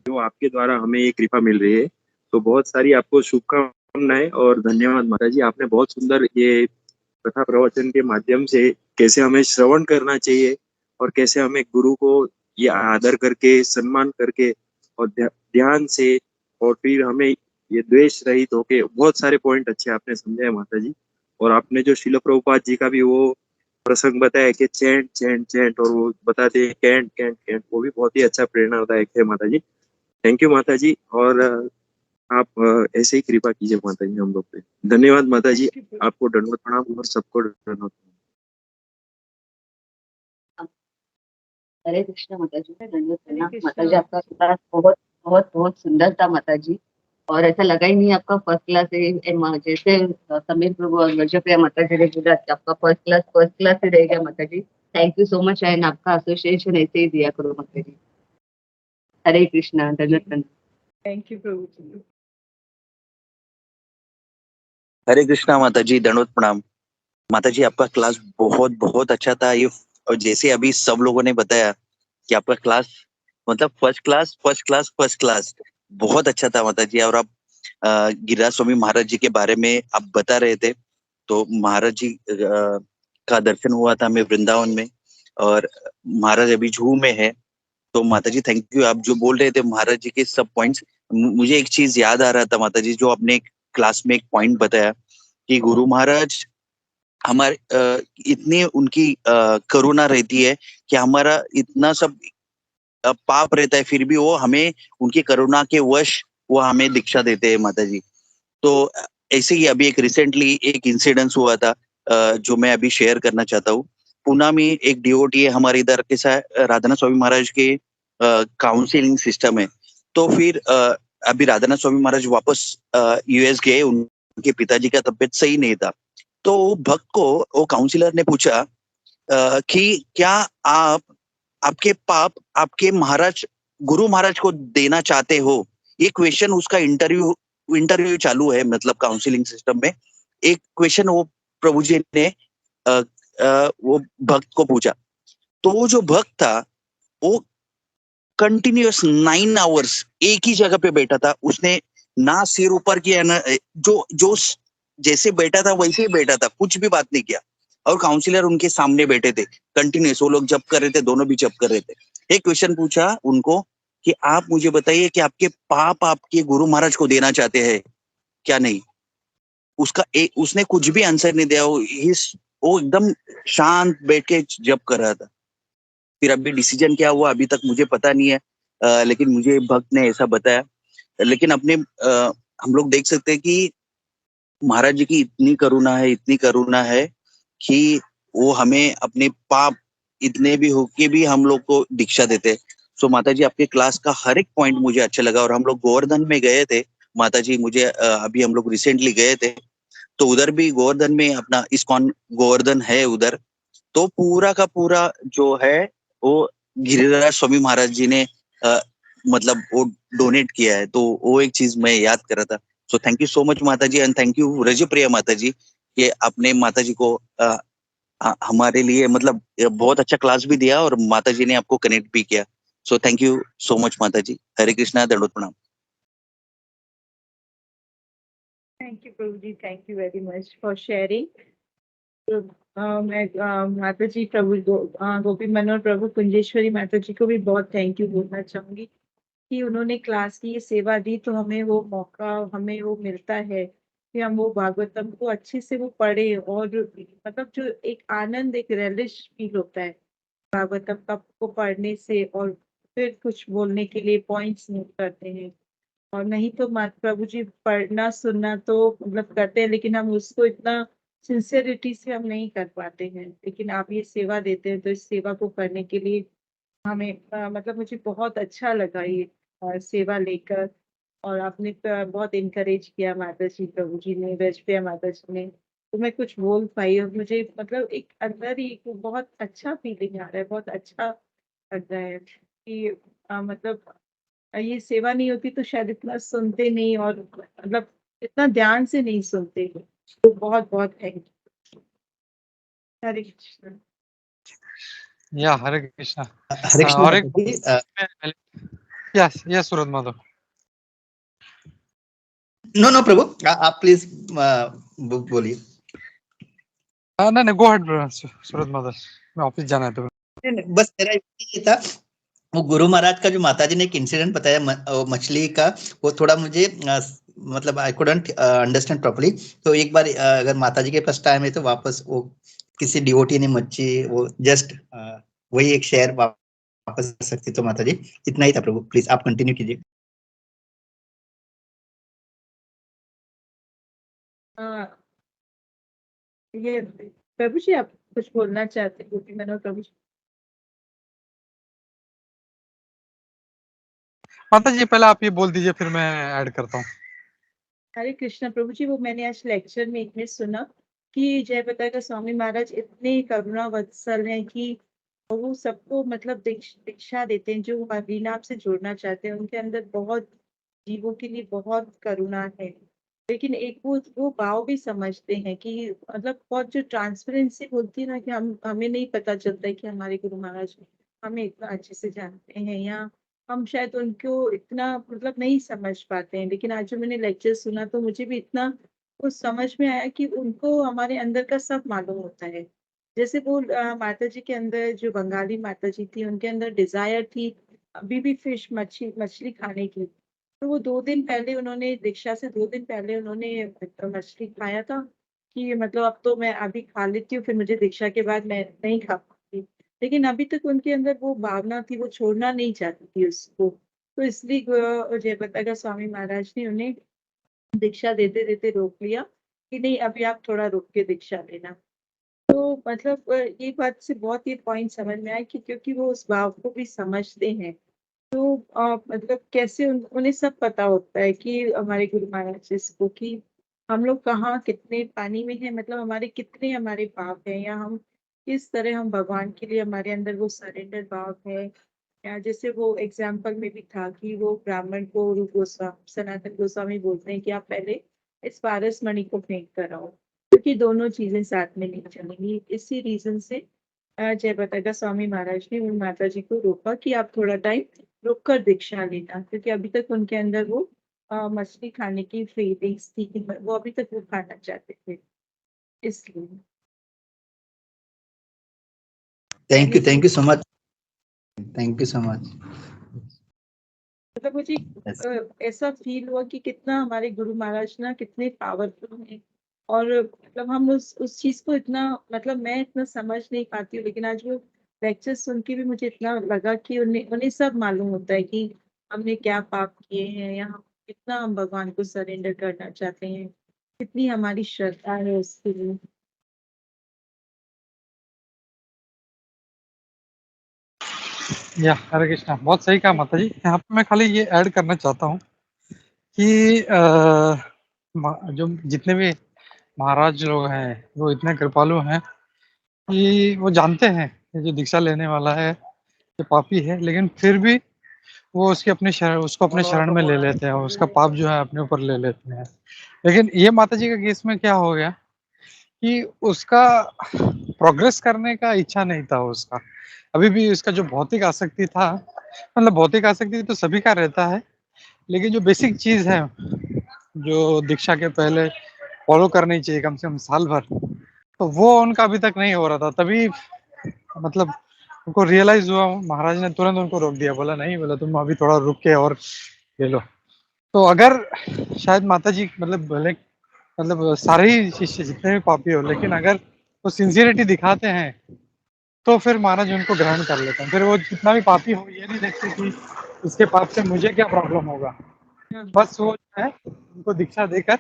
जो आपके द्वारा हमें ये कृपा मिल रही है। तो बहुत सारी आपको शुभकामनाएं और धन्यवाद माता जी। आपने बहुत सुंदर ये कथा प्रवचन के माध्यम से कैसे हमें श्रवण करना चाहिए और कैसे हमें गुरु को ये आदर करके सम्मान करके और ध्यान से, और फिर हमें ये द्वेष रहित होके बहुत सारे पॉइंट अच्छे आपने समझाए माता जी। और आपने जो शिल प्रभुपाद जी का भी वो प्रसंग बताया कि चैंट चैंट चैंट, और वो बताते हैं कैंट कैंट कैंट, वो भी बहुत ही अच्छा प्रेरणादायक है माता जी। थैंक यू माता जी। और आप ऐसे ही कृपा कीजिए माता जी हम लोग पे। धन्यवाद माता जी, आपको दंडवत प्रणाम और सबको दंडवत प्रणाम। हरे कृष्णा माता जी, दंडवत हरे प्रणाम कृष्णा माता जी। आपका क्लास बहुत बहुत बहुत सुंदर था माता जी, और ऐसा लगा ही नहीं आपका फर्स्ट क्लास है। जैसे समीर प्रभु और वर्षप्रिया माता जी ने बोला कि आपका फर्स्ट क्लास ही रहेगा माता जी। Thank you so much, and आपका एसोसिएशन ऐसे ही दिया करो माता जी। हरे कृष्णा, दंडवत प्रणाम। थैंक यू प्रभु जी। हरे कृष्णा माता जी, दंडवत प्रणाम। माता जी आपका क्लास बहुत बहुत अच्छा था। ये और जैसे अभी सब लोगों ने बताया कि आपका क्लास मतलब first class first class first class बहुत अच्छा था माता जी। और आप गिरिराज स्वामी महाराज जी के बारे में आप बता रहे थे, तो महाराज जी का दर्शन हुआ था हमें वृंदावन में, और महाराज अभी जूहू में है। तो माता जी थैंक यू, आप जो बोल रहे थे महाराज जी के सब पॉइंट्स, मुझे एक चीज याद आ रहा था माता जी, जो आपने क्लास में एक पॉइंट बताया कि गुरु महाराज हमारे इतनी उनकी करुणा रहती है कि हमारा इतना सब पाप रहता है, फिर भी वो हमें उनकी करुणा के वश वो हमें दीक्षा देते हैं माता जी। तो ऐसे ही अभी एक रिसेंटली एक इंसिडेंस हुआ था, जो मैं अभी शेयर करना चाहता हूँ। पुणे में एक डिवोटी है हमारे इधर के साथ, राधानाथ स्वामी महाराज के काउंसिलिंग सिस्टम है। तो फिर अभी राधानाथ स्वामी महाराज वापस यूएस गए, उनके पिताजी का तबीयत सही नहीं था। तो भक्त को वो काउंसिलर ने पूछा कि क्या आप आपके पाप आपके महाराज गुरु महाराज को देना चाहते हो? ये क्वेश्चन उसका इंटरव्यू चालू है, मतलब काउंसलिंग सिस्टम में एक क्वेश्चन वो प्रभु जी ने वो भक्त को पूछा। तो वो जो भक्त था वो कंटिन्यूअस 9 आवर्स एक ही जगह पे बैठा था। उसने ना सिर ऊपर किया, ना जो जैसे बैठा था वैसे ही बैठा था, कुछ भी बात नहीं किया। और काउंसलर उनके सामने बैठे थे, कंटिन्यूअस वो लोग जप कर रहे थे, दोनों भी जप कर रहे थे। एक क्वेश्चन पूछा उनको कि आप मुझे बताइए कि आपके पाप आपके गुरु महाराज को देना चाहते हैं क्या नहीं? उसने कुछ भी आंसर नहीं दिया। वो एकदम शांत बैठ के जप कर रहा था। फिर अभी डिसीजन क्या हुआ अभी तक मुझे पता नहीं है, लेकिन मुझे भक्त ने ऐसा बताया। लेकिन अपने हम लोग देख सकते हैं कि महाराज जी की इतनी करुणा है कि वो हमें अपने पाप इतने भी होके भी हम लोग को दीक्षा देते। सो माता जी आपके क्लास का हर एक पॉइंट मुझे अच्छा लगा। और हम लोग गोवर्धन में गए थे माता जी, मुझे अभी हम लोग रिसेंटली गए थे, तो उधर भी गोवर्धन में अपना इस्कॉन गोवर्धन है उधर। तो पूरा का पूरा जो है वो गिरिराज स्वामी महाराज जी ने मतलब वो डोनेट किया है। तो वो एक चीज मैं याद कर रहा था। सो थैंक यू सो मच माता जी, एंड थैंक यू रजप्रिया माता जी कि आपने माता जी को हमारे लिए मतलब बहुत अच्छा क्लास भी दिया और माता जी ने आपको कनेक्ट भी किया। So thank you so much माता जी। हरे कृष्णा, दंडवत प्रणाम। थैंक यू प्रभु जी, thank you very much for sharing. मैं माता जी गोपी मनोहर प्रभु कुंजेश्वरी माता जी को भी बहुत थैंक यू बोलना चाहूंगी कि उन्होंने क्लास की ये सेवा दी, तो हमें वो मौका हमें वो मिलता है कि हम वो भागवतम को अच्छे से वो पढ़े, और मतलब जो एक आनंद एक रेलिश फील होता है भागवतम का को पढ़ने से, और फिर कुछ बोलने के लिए पॉइंट्स नोट करते हैं। और नहीं तो प्रभु जी पढ़ना सुनना तो मतलब करते हैं, लेकिन हम उसको इतना सिंसियरिटी से हम नहीं कर पाते हैं। लेकिन आप ये सेवा देते हैं, तो इस सेवा को करने के लिए हमें मतलब मुझे बहुत अच्छा लगा ये सेवा लेकर। और आपने बहुत इनकरेज किया माता जी प्रभु जी ने, वैष्णव माता जी ने, तो मैं कुछ बोल पाई। और मुझे मतलब एक अंदर ही एक बहुत अच्छा फीलिंग आ रहा है, बहुत अच्छा लग रहा है कि मतलब ये सेवा नहीं होती तो शायद इतना सुनते नहीं, और मतलब इतना ध्यान से नहीं सुनते। तो बहुत बहुत थैंक यू। हरे कृष्ण। या हरे कृष्णा। हरे कृष्ण और एक माता जी। यस यस सूरज माधव। नो नो प्रभु, आप प्लीज बोलिए। नहीं गो अहेड सूरज माधव, मैं ऑफिस जाना है तो। बस मेरा ये था, वो गुरु महाराज का जो माताजी ने एक इंसिडेंट बताया मछली का, वो थोड़ा मुझे मतलब आई कुडंट अंडरस्टैंड प्रॉपर्ली। तो एक बार अगर माताजी के पास टाइम है तो वापस वो किसी डिवोटी ने मच्छी वो जस्ट वही एक शेयर वापस कर सकती तो माताजी। इतना ही था प्रभु, प्लीज आप कंटिन्यू कीजिए। ये प्रभु जी आप कुछ बोलना चाहते हैं गोपी मनोहर प्रभु जी? माता जी पहले आप ये बोल दीजिए, फिर मैं ऐड करता हूँ। हरे कृष्णा प्रभु जी, वो मैंने आज लेक्चर में एक में सुना कि जय पताका स्वामी महाराज इतने करुणा वत्सल हैं कि वो सबको मतलब दीक्षा देते हैं जो हरि नाम से जुड़ना चाहते हैं। उनके अंदर बहुत जीवों के लिए बहुत करुणा है, लेकिन एक वो भाव भी समझते हैं कि मतलब बहुत जो ट्रांसपेरेंसी बोलती है ना कि हम हमें नहीं पता चलता है कि हमारे गुरु महाराज हमें इतना अच्छे से जानते हैं, या हम शायद उनको इतना मतलब नहीं समझ पाते हैं। लेकिन आज जो मैंने लेक्चर सुना तो मुझे भी इतना कुछ समझ में आया कि उनको हमारे अंदर का सब मालूम होता है। जैसे वो माता जी के अंदर जो बंगाली माता जी थी उनके अंदर डिजायर थी अभी भी फिश मछली मछली खाने की। तो वो 2 दिन पहले उन्होंने दीक्षा से 2 दिन पहले उन्होंने मछली खाया था कि मतलब अब तो मैं अभी खा लेती हूँ, फिर मुझे दीक्षा के बाद मैं नहीं खा पाऊंगी। लेकिन अभी तक उनके अंदर वो भावना थी, वो छोड़ना नहीं चाहती थी उसको। तो इसलिए जयपताका का स्वामी महाराज ने उन्हें दीक्षा देते देते रोक लिया कि नहीं अभी आप थोड़ा रुक के दीक्षा लेना। तो मतलब ये बात से बहुत ये पॉइंट समझ में आया कि क्योंकि वो उस भाव को भी समझते हैं। तो मतलब कैसे उन्हें सब पता होता है कि हमारे गुरु महाराज जिसको कि हम लोग कहाँ कितने पानी में हैं, मतलब हमारे कितने हमारे भाव हैं, या हम किस तरह हम भगवान के लिए हमारे अंदर वो सरेंडर भाव है। या जैसे वो एग्जाम्पल में भी था कि वो ब्राह्मण को रूप गोस्वामी सनातन गोस्वामी बोलते हैं कि आप पहले इस पारस मणि को फेंक कर आओ, क्योंकि दोनों चीजें साथ में नहीं चलेंगी। इसी रीजन से जय पताका स्वामी महाराज ने उन माता जी को रोका कि आप थोड़ा टाइम रुक कर दीक्षा लेना, क्योंकि अभी तक उनके अंदर वो मछली खाने की क्रेविंग्स थी कि वो अभी तक वो खाना चाहते थे, इसलिए। Thank you so much, thank you so much. मतलब मुझे ऐसा फील हुआ कि कितना हमारे गुरु महाराज ना कितने पावरफुल हैं। और मतलब हम उस चीज को इतना मतलब मैं इतना समझ नहीं पाती हूँ, लेकिन आज वो लेक्चर सुन के भी मुझे इतना लगा कि उन्हें उन्हें सब मालूम होता है कि हमने क्या पाप किए हैं, या हम कितना हम भगवान को सरेंडर करना चाहते हैं, कितनी हमारी श्रद्धा है उसके लिए। या हरे कृष्णा, बहुत सही कहा माता जी। यहाँ पे मैं खाली ये ऐड करना चाहता हूँ कि जो जितने भी महाराज लोग हैं वो इतने कृपालु हैं कि वो जानते हैं ये जो दीक्षा लेने वाला है ये पापी है, लेकिन फिर भी वो उसको अपने शरण में ले लेते हैं, उसका पाप जो है अपने ऊपर ले लेते हैं। लेकिन ये माता जी का केस में क्या हो गया कि उसका प्रोग्रेस करने का इच्छा नहीं था उसका। अभी भी उसका जो भौतिक आसक्ति था, मतलब भौतिक आसक्ति तो सभी का रहता है, लेकिन जो बेसिक चीज है जो दीक्षा के पहले फॉलो करनी चाहिए कम से कम साल भर, तो वो उनका अभी तक नहीं हो रहा था। तभी मतलब उनको रियलाइज हुआ, महाराज ने तुरंत उनको रोक दिया, बोला नहीं, बोला तुम अभी थोड़ा रुक के और ले लो। तो अगर शायद माता जी मतलब भले मतलब सारे ही शिष्य जितने भी पापी हो, लेकिन अगर वो सिंसियरिटी दिखाते हैं तो फिर महाराज उनको ग्रहण कर लेते हैं। फिर वो जितना भी पापी हो ये नहीं देखते कि इसके पाप से मुझे क्या प्रॉब्लम होगा, बस वो जो है उनको दीक्षा देकर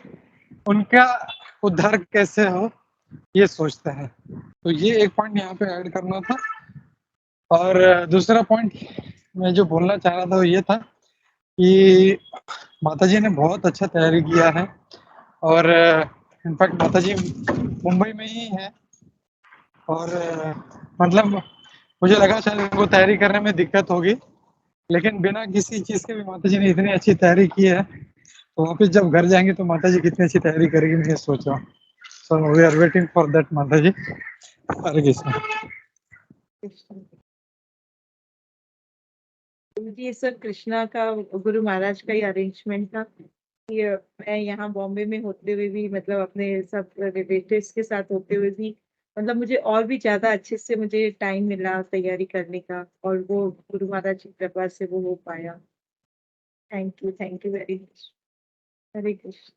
उनका उद्धार कैसे हो ये सोचते हैं। तो ये एक पॉइंट यहाँ पे ऐड करना था। और दूसरा पॉइंट मैं जो बोलना चाह रहा था वो ये था कि माता जी ने बहुत अच्छा तैयारी किया है, और इनफैक्ट माता जी मुंबई में ही है, और मतलब मुझे लगा शायद उनको तैयारी करने में दिक्कत होगी, लेकिन बिना किसी चीज़ के भी माता जी ने इतनी अच्छी तैयारी की है। तो वापस जब घर जाएंगे तो माता जी कितनी अच्छी तैयारी करेगी मैं ये सोच रहा हूँ। So we are waiting for that माता जी। हरे कृष्णा। ये सब कृष्णा का गुरु महाराज का ही अरेंजमेंट था कि मैं यहाँ बॉम्बे में होते हुए भी मतलब अपने सब रिलेटिव्स के साथ होते हुए भी मतलब मुझे और भी ज्यादा अच्छे से मुझे टाइम मिला तैयारी करने का, और वो गुरु महाराज की कृपा से वो हो पाया। Thank you very much. Hare Krishna.